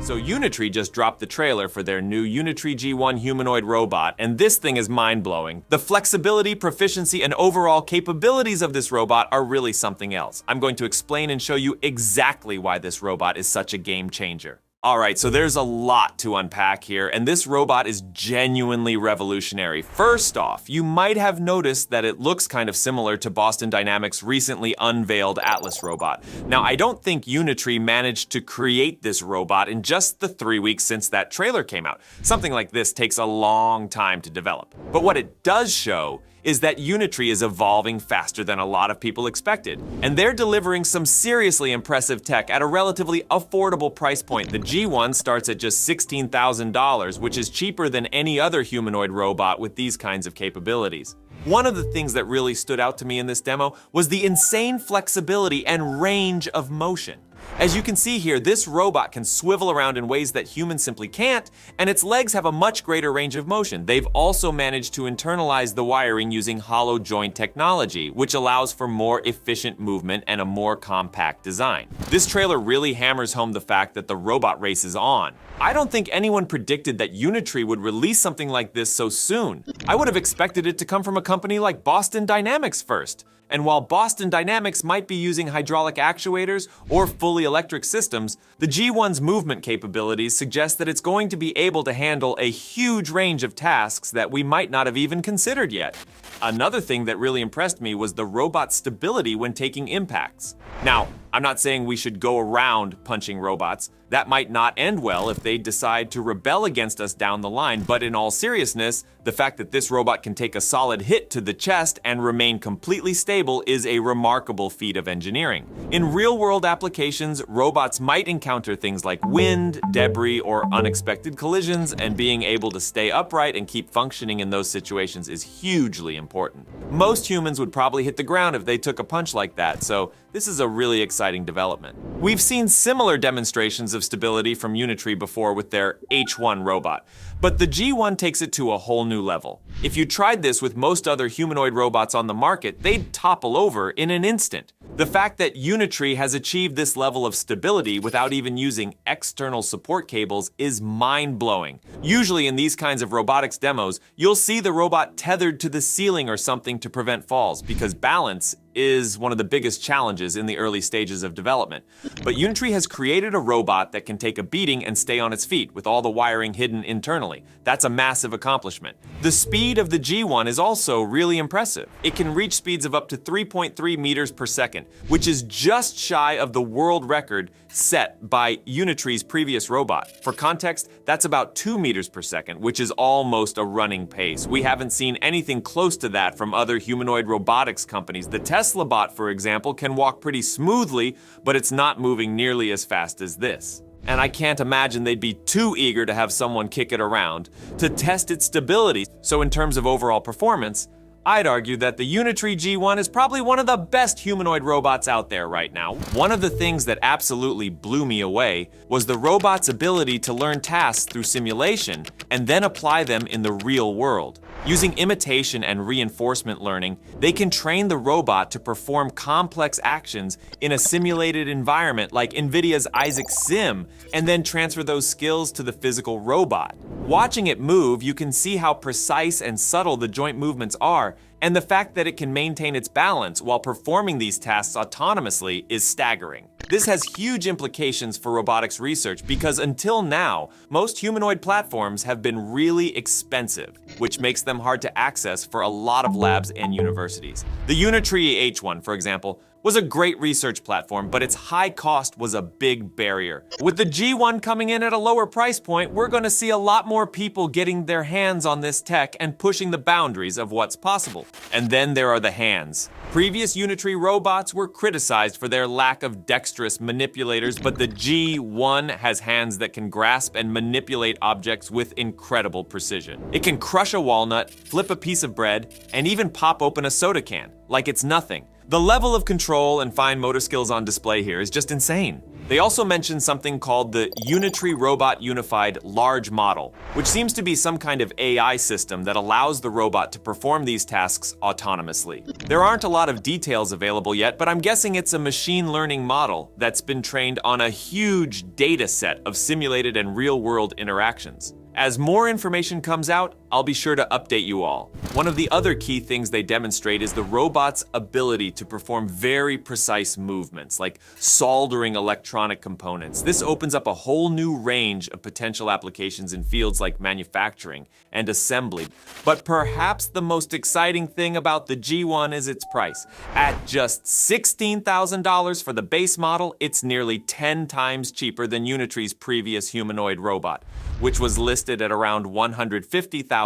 So Unitree just dropped the trailer for their new Unitree G1 humanoid robot, and this thing is mind-blowing. The flexibility, proficiency, and overall capabilities of this robot are really something else. I'm going to explain and show you exactly why this robot is such a game changer. All right, so there's a lot to unpack here, and this robot is genuinely revolutionary. First off, you might have noticed that it looks kind of similar to Boston Dynamics' recently unveiled Atlas robot. Now, I don't think Unitree managed to create this robot in just the 3 weeks since that trailer came out. Something like this takes a long time to develop. But what it does show is that Unitree is evolving faster than a lot of people expected. And they're delivering some seriously impressive tech at a relatively affordable price point. The G1 starts at just $16,000, which is cheaper than any other humanoid robot with these kinds of capabilities. One of the things that really stood out to me in this demo was the insane flexibility and range of motion. As you can see here, this robot can swivel around in ways that humans simply can't, and its legs have a much greater range of motion. They've also managed to internalize the wiring using hollow joint technology, which allows for more efficient movement and a more compact design. This trailer really hammers home the fact that the robot race is on. I don't think anyone predicted that Unitree would release something like this so soon. I would have expected it to come from a company like Boston Dynamics first. And while Boston Dynamics might be using hydraulic actuators or fully electric systems, the G1's movement capabilities suggest that it's going to be able to handle a huge range of tasks that we might not have even considered yet. Another thing that really impressed me was the robot's stability when taking impacts. Now, I'm not saying we should go around punching robots. That might not end well if they decide to rebel against us down the line, but in all seriousness, the fact that this robot can take a solid hit to the chest and remain completely stable is a remarkable feat of engineering. In real-world applications, robots might encounter things like wind, debris, or unexpected collisions, and being able to stay upright and keep functioning in those situations is hugely important. Most humans would probably hit the ground if they took a punch like that, so this is a really exciting development. We've seen similar demonstrations of stability from Unitree before with their H1 robot, but the G1 takes it to a whole new level. If you tried this with most other humanoid robots on the market, they'd topple over in an instant. The fact that Unitree has achieved this level of stability without even using external support cables is mind-blowing. Usually in these kinds of robotics demos, you'll see the robot tethered to the ceiling or something to prevent falls, because balance is one of the biggest challenges in the early stages of development. But Unitree has created a robot that can take a beating and stay on its feet with all the wiring hidden internally. That's a massive accomplishment. The speed of the G1 is also really impressive. It can reach speeds of up to 3.3 meters per second, which is just shy of the world record set by Unitree's previous robot. For context, that's about 2 meters per second, which is almost a running pace. We haven't seen anything close to that from other humanoid robotics companies. The Tesla bot, for example, can walk pretty smoothly, but it's not moving nearly as fast as this. And I can't imagine they'd be too eager to have someone kick it around to test its stability. So in terms of overall performance, I'd argue that the Unitree G1 is probably one of the best humanoid robots out there right now. One of the things that absolutely blew me away was the robot's ability to learn tasks through simulation and then apply them in the real world. Using imitation and reinforcement learning, they can train the robot to perform complex actions in a simulated environment like NVIDIA's Isaac Sim, and then transfer those skills to the physical robot. Watching it move, you can see how precise and subtle the joint movements are, and the fact that it can maintain its balance while performing these tasks autonomously is staggering. This has huge implications for robotics research because until now, most humanoid platforms have been really expensive, which makes them hard to access for a lot of labs and universities. The Unitree H1, for example, was a great research platform, but its high cost was a big barrier. With the G1 coming in at a lower price point, we're going to see a lot more people getting their hands on this tech and pushing the boundaries of what's possible. And then there are the hands. Previous Unitree robots were criticized for their lack of dexterous manipulators, but the G1 has hands that can grasp and manipulate objects with incredible precision. It can crush a walnut, flip a piece of bread, and even pop open a soda can, like it's nothing. The level of control and fine motor skills on display here is just insane. They also mentioned something called the Unitree Robot Unified Large Model, which seems to be some kind of AI system that allows the robot to perform these tasks autonomously. There aren't a lot of details available yet, but I'm guessing it's a machine learning model that's been trained on a huge data set of simulated and real-world interactions. As more information comes out, I'll be sure to update you all. One of the other key things they demonstrate is the robot's ability to perform very precise movements, like soldering electronic components. This opens up a whole new range of potential applications in fields like manufacturing and assembly. But perhaps the most exciting thing about the G1 is its price. At just $16,000 for the base model, it's nearly 10 times cheaper than Unitree's previous humanoid robot, which was listed at around $150,000.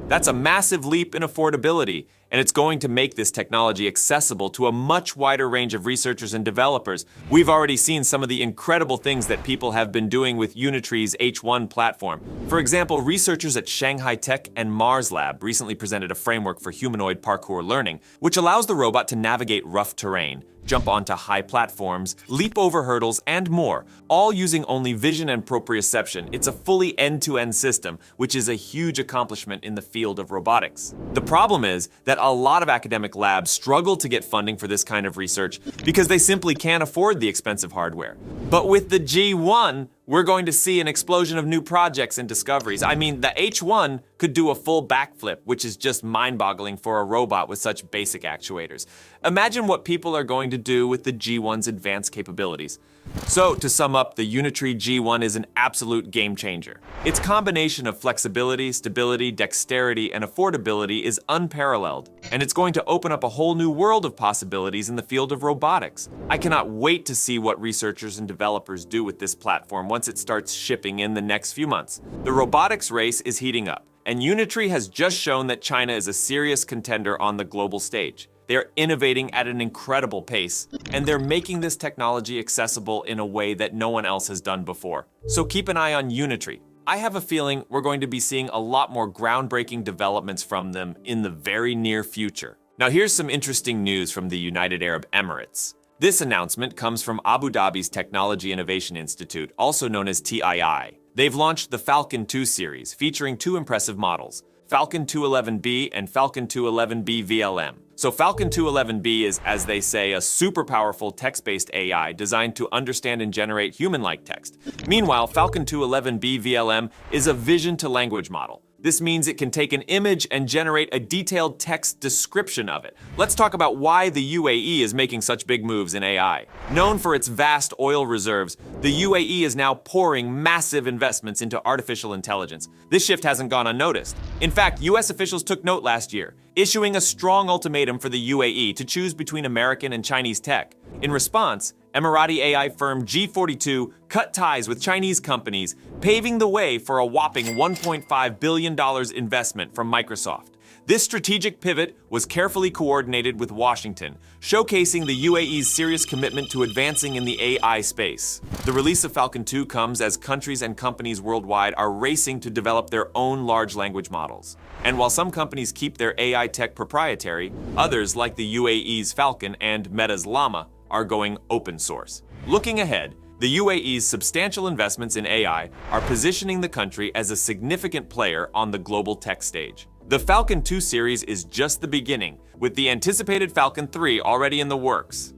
That's a massive leap in affordability, and it's going to make this technology accessible to a much wider range of researchers and developers. We've already seen some of the incredible things that people have been doing with Unitree's H1 platform. For example, researchers at Shanghai Tech and Mars Lab recently presented a framework for humanoid parkour learning, which allows the robot to navigate rough terrain, jump onto high platforms, leap over hurdles, and more, all using only vision and proprioception. It's a fully end-to-end system, which is a huge accomplishment in the field of robotics. The problem is that a lot of academic labs struggle to get funding for this kind of research because they simply can't afford the expensive hardware. But with the G1, we're going to see an explosion of new projects and discoveries. I mean, the H1 could do a full backflip, which is just mind-boggling for a robot with such basic actuators. Imagine what people are going to do with the G1's advanced capabilities. So, to sum up, the Unitree G1 is an absolute game changer. Its combination of flexibility, stability, dexterity, and affordability is unparalleled, and it's going to open up a whole new world of possibilities in the field of robotics. I cannot wait to see what researchers and developers do with this platform once it starts shipping in the next few months. The robotics race is heating up, and Unitree has just shown that China is a serious contender on the global stage. They're innovating at an incredible pace, and they're making this technology accessible in a way that no one else has done before. So keep an eye on Unitree. I have a feeling we're going to be seeing a lot more groundbreaking developments from them in the very near future. Now here's some interesting news from the United Arab Emirates. This announcement comes from Abu Dhabi's Technology Innovation Institute, also known as TII. They've launched the Falcon 2 series, featuring two impressive models, Falcon 211B and Falcon 211B VLM. So Falcon 211B is, as they say, a super powerful text-based AI designed to understand and generate human-like text. Meanwhile, Falcon 211B VLM is a vision-to-language model. This means it can take an image and generate a detailed text description of it. Let's talk about why the UAE is making such big moves in AI. Known for its vast oil reserves, the UAE is now pouring massive investments into artificial intelligence. This shift hasn't gone unnoticed. In fact, US officials took note last year, issuing a strong ultimatum for the UAE to choose between American and Chinese tech. In response, Emirati AI firm G42 cut ties with Chinese companies, paving the way for a whopping $1.5 billion investment from Microsoft. This strategic pivot was carefully coordinated with Washington, showcasing the UAE's serious commitment to advancing in the AI space. The release of Falcon 2 comes as countries and companies worldwide are racing to develop their own large language models. And while some companies keep their AI tech proprietary, others, like the UAE's Falcon and Meta's Llama, are going open source. Looking ahead, the UAE's substantial investments in AI are positioning the country as a significant player on the global tech stage. The Falcon 2 series is just the beginning, with the anticipated Falcon 3 already in the works.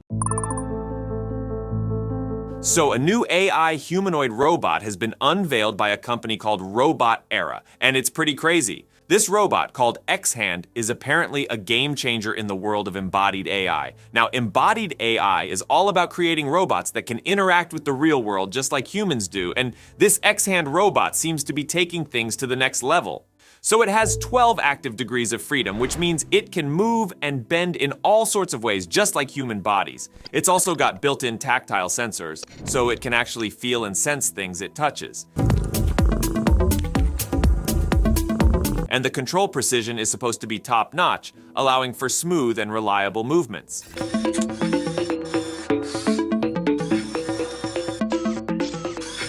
So a new AI humanoid robot has been unveiled by a company called Robotics, and it's pretty crazy. This robot, called X-Hand, is apparently a game changer in the world of embodied AI. Now, embodied AI is all about creating robots that can interact with the real world just like humans do, and this X-Hand robot seems to be taking things to the next level. So it has 12 active degrees of freedom, which means it can move and bend in all sorts of ways, just like human bodies. It's also got built-in tactile sensors, so it can actually feel and sense things it touches. And the control precision is supposed to be top-notch, allowing for smooth and reliable movements.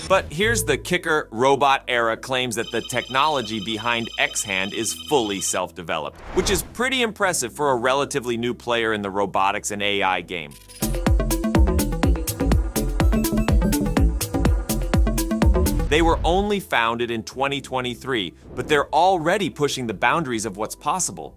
But here's the kicker: Robotics claims that the technology behind X-Hand is fully self-developed, which is pretty impressive for a relatively new player in the robotics and AI game. They were only founded in 2023, but they're already pushing the boundaries of what's possible.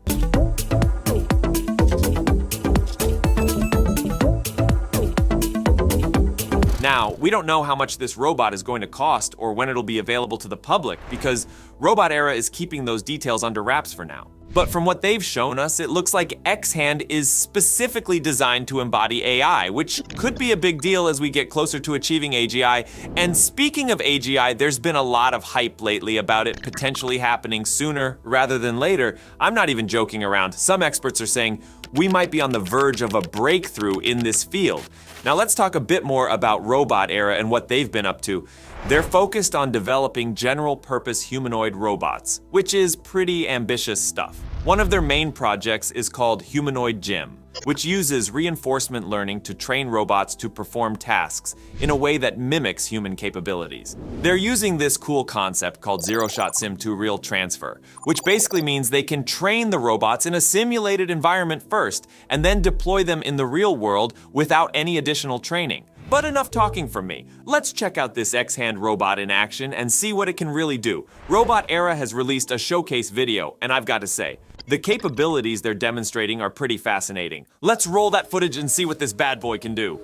Now, we don't know how much this robot is going to cost or when it'll be available to the public because Robot Era is keeping those details under wraps for now. But from what they've shown us, it looks like X-Hand is specifically designed to embody AI, which could be a big deal as we get closer to achieving AGI. And speaking of AGI, there's been a lot of hype lately about it potentially happening sooner rather than later. I'm not even joking around. Some experts are saying we might be on the verge of a breakthrough in this field. Now let's talk a bit more about Robot Era and what they've been up to. They're focused on developing general-purpose humanoid robots, which is pretty ambitious stuff. One of their main projects is called Humanoid Gym, which uses reinforcement learning to train robots to perform tasks in a way that mimics human capabilities. They're using this cool concept called zero-shot sim to real transfer, which basically means they can train the robots in a simulated environment first and then deploy them in the real world without any additional training. But enough talking from me. Let's check out this X-Hand robot in action and see what it can really do. Robot Era has released a showcase video, and I've got to say, the capabilities they're demonstrating are pretty fascinating. Let's roll that footage and see what this bad boy can do.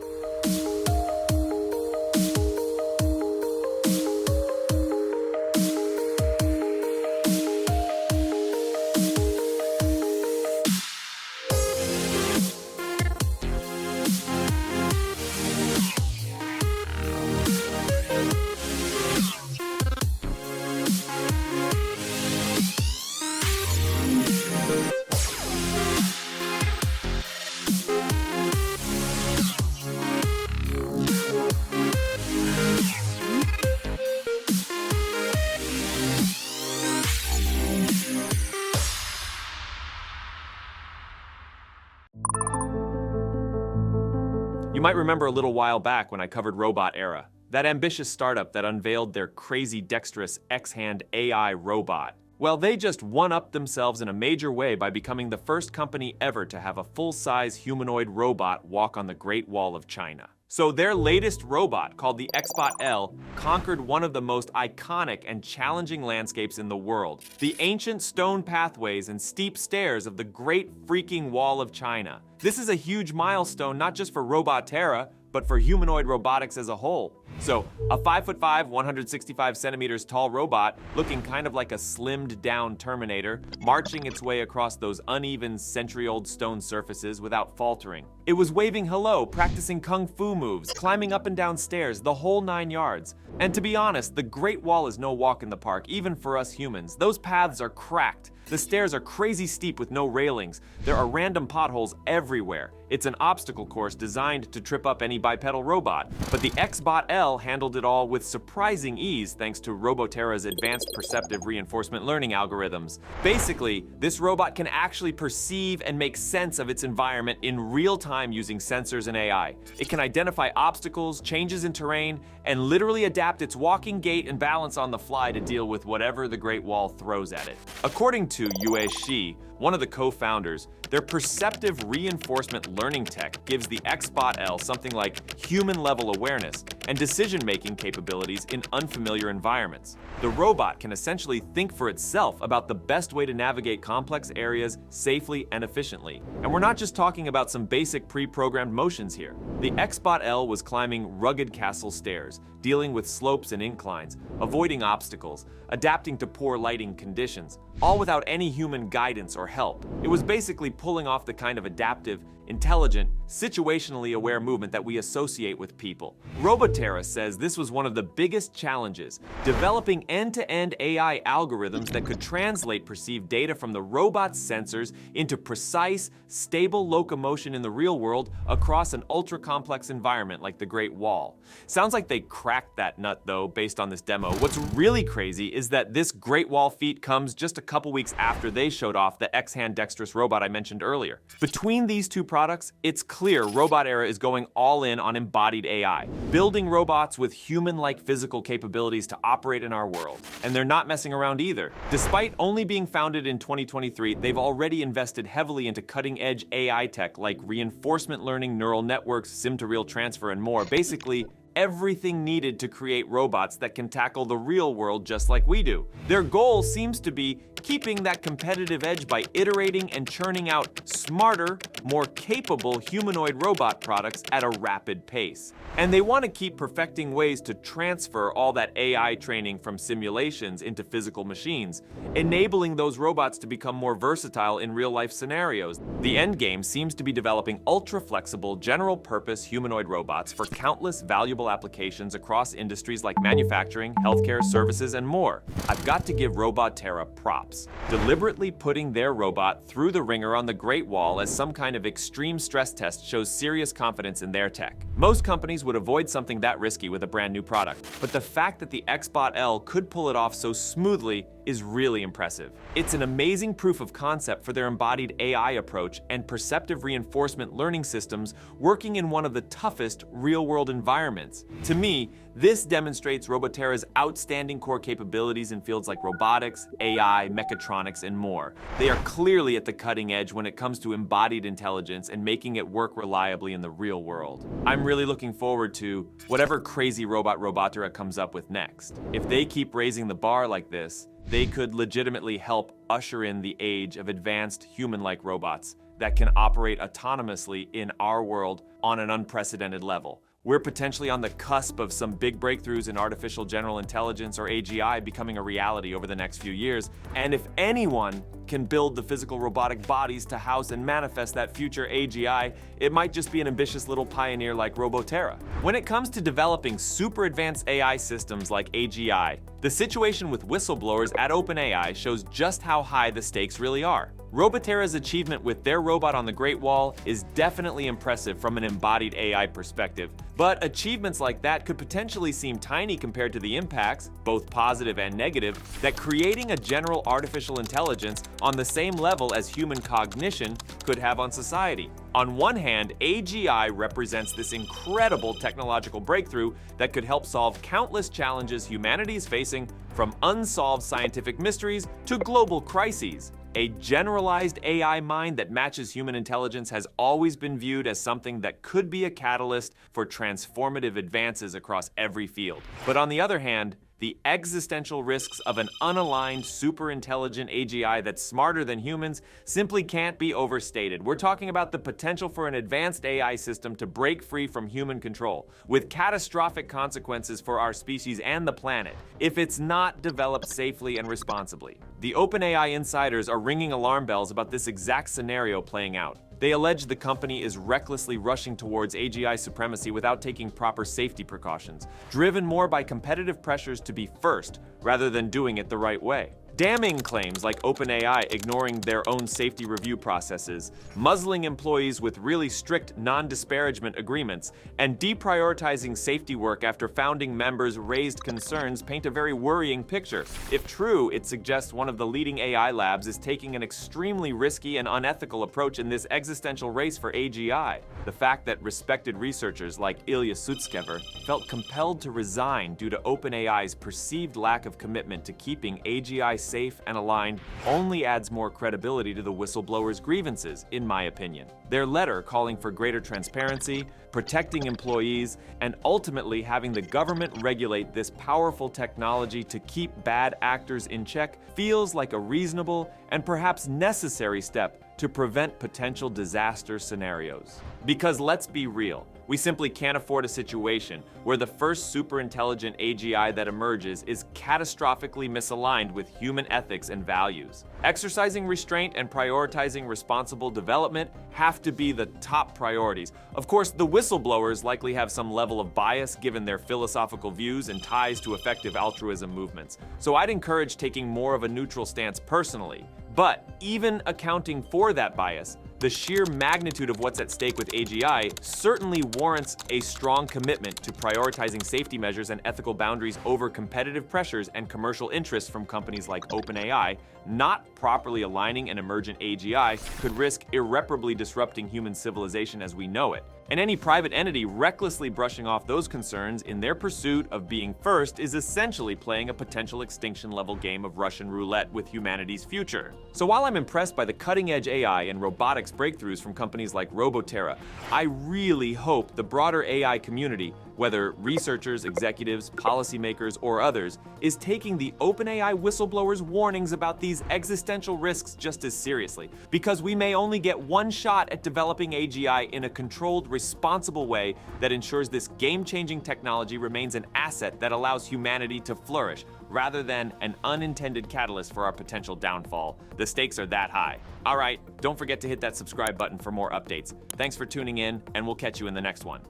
You might remember a little while back when I covered Robot Era, that ambitious startup that unveiled their crazy dexterous X-Hand AI robot. Well, they just one-upped themselves in a major way by becoming the first company ever to have a full-size humanoid robot walk on the Great Wall of China. So their latest robot, called the XBot L, conquered one of the most iconic and challenging landscapes in the world, the ancient stone pathways and steep stairs of the Great Freaking Wall of China. This is a huge milestone not just for Robot Terra, but for humanoid robotics as a whole. So, a 5'5", 165 centimeters tall robot, looking kind of like a slimmed down Terminator, marching its way across those uneven century-old stone surfaces without faltering. It was waving hello, practicing kung fu moves, climbing up and down stairs, the whole 9 yards. And to be honest, the Great Wall is no walk in the park, even for us humans. Those paths are cracked. The stairs are crazy steep with no railings. There are random potholes everywhere. It's an obstacle course designed to trip up any bipedal robot. But the XBot L handled it all with surprising ease thanks to Roboterra's advanced perceptive reinforcement learning algorithms. Basically, this robot can actually perceive and make sense of its environment in real time using sensors and AI. It can identify obstacles, changes in terrain, and literally adapt its walking gait and balance on the fly to deal with whatever the Great Wall throws at it. According to Yue Shi, one of the co-founders, their perceptive reinforcement learning tech gives the XBot L something like human-level awareness and decision-making capabilities in unfamiliar environments. The robot can essentially think for itself about the best way to navigate complex areas safely and efficiently. And we're not just talking about some basic pre-programmed motions here. The XBot L was climbing rugged castle stairs, dealing with slopes and inclines, avoiding obstacles, adapting to poor lighting conditions, all without any human guidance or help. It was basically pulling off the kind of adaptive, intelligent, situationally aware movement that we associate with people. Roboterra says this was one of the biggest challenges, developing end-to-end AI algorithms that could translate perceived data from the robot's sensors into precise, stable locomotion in the real world across an ultra-complex environment like the Great Wall. Sounds like they cracked that nut though, based on this demo. What's really crazy is that this Great Wall feat comes just a couple weeks after they showed off the X-Hand dexterous robot I mentioned earlier. Between these two products, it's clear Robot Era is going all in on embodied AI, building robots with human-like physical capabilities to operate in our world. And they're not messing around either. Despite only being founded in 2023, they've already invested heavily into cutting-edge AI tech like reinforcement learning, neural networks, sim-to-real transfer, and more. Basically, everything needed to create robots that can tackle the real world just like we do. Their goal seems to be keeping that competitive edge by iterating and churning out smarter, more capable humanoid robot products at a rapid pace. And they want to keep perfecting ways to transfer all that AI training from simulations into physical machines, enabling those robots to become more versatile in real-life scenarios. The endgame seems to be developing ultra-flexible, general-purpose humanoid robots for countless valuable applications across industries like manufacturing, healthcare, services, and more. I've got to give Roboterra props. Deliberately putting their robot through the ringer on the Great Wall as some kind of extreme stress test shows serious confidence in their tech. Most companies would avoid something that risky with a brand new product, but the fact that the XBot L could pull it off so smoothly is really impressive. It's an amazing proof of concept for their embodied AI approach and perceptive reinforcement learning systems working in one of the toughest real-world environments. To me, this demonstrates Roboterra's outstanding core capabilities in fields like robotics, AI, mechatronics, and more. They are clearly at the cutting edge when it comes to embodied intelligence and making it work reliably in the real world. I'm really looking forward to whatever crazy robot Roboterra comes up with next. If they keep raising the bar like this, they could legitimately help usher in the age of advanced human-like robots that can operate autonomously in our world on an unprecedented level. We're potentially on the cusp of some big breakthroughs in artificial general intelligence, or AGI, becoming a reality over the next few years. And if anyone can build the physical robotic bodies to house and manifest that future AGI, it might just be an ambitious little pioneer like Roboterra. When it comes to developing super advanced AI systems like AGI, the situation with whistleblowers at OpenAI shows just how high the stakes really are. Roboterra's achievement with their robot on the Great Wall is definitely impressive from an embodied AI perspective, but achievements like that could potentially seem tiny compared to the impacts, both positive and negative, that creating a general artificial intelligence on the same level as human cognition could have on society. On one hand, AGI represents this incredible technological breakthrough that could help solve countless challenges humanity is facing, from unsolved scientific mysteries to global crises. A generalized AI mind that matches human intelligence has always been viewed as something that could be a catalyst for transformative advances across every field. But on the other hand, the existential risks of an unaligned, super-intelligent AGI that's smarter than humans simply can't be overstated. We're talking about the potential for an advanced AI system to break free from human control, with catastrophic consequences for our species and the planet, if it's not developed safely and responsibly. The OpenAI insiders are ringing alarm bells about this exact scenario playing out. They allege the company is recklessly rushing towards AGI supremacy without taking proper safety precautions, driven more by competitive pressures to be first rather than doing it the right way. Damning claims like OpenAI ignoring their own safety review processes, muzzling employees with really strict non-disparagement agreements, and deprioritizing safety work after founding members raised concerns paint a very worrying picture. If true, it suggests one of the leading AI labs is taking an extremely risky and unethical approach in this existential race for AGI. The fact that respected researchers like Ilya Sutskever felt compelled to resign due to OpenAI's perceived lack of commitment to keeping AGI safe and aligned only adds more credibility to the whistleblowers' grievances, in my opinion. Their letter calling for greater transparency, protecting employees, and ultimately having the government regulate this powerful technology to keep bad actors in check feels like a reasonable and perhaps necessary step to prevent potential disaster scenarios. Because let's be real, we simply can't afford a situation where the first super-intelligent AGI that emerges is catastrophically misaligned with human ethics and values. Exercising restraint and prioritizing responsible development have to be the top priorities. Of course, the whistleblowers likely have some level of bias given their philosophical views and ties to effective altruism movements, so I'd encourage taking more of a neutral stance personally. But even accounting for that bias, the sheer magnitude of what's at stake with AGI certainly warrants a strong commitment to prioritizing safety measures and ethical boundaries over competitive pressures and commercial interests from companies like OpenAI. Not properly aligning an emergent AGI could risk irreparably disrupting human civilization as we know it. And any private entity recklessly brushing off those concerns in their pursuit of being first is essentially playing a potential extinction-level game of Russian roulette with humanity's future. So while I'm impressed by the cutting-edge AI and robotics breakthroughs from companies like Roboterra, I really hope the broader AI community whether researchers, executives, policymakers, or others, is taking the OpenAI whistleblowers' warnings about these existential risks just as seriously, because we may only get one shot at developing AGI in a controlled, responsible way that ensures this game-changing technology remains an asset that allows humanity to flourish, rather than an unintended catalyst for our potential downfall. The stakes are that high. All right, don't forget to hit that subscribe button for more updates. Thanks for tuning in, and we'll catch you in the next one.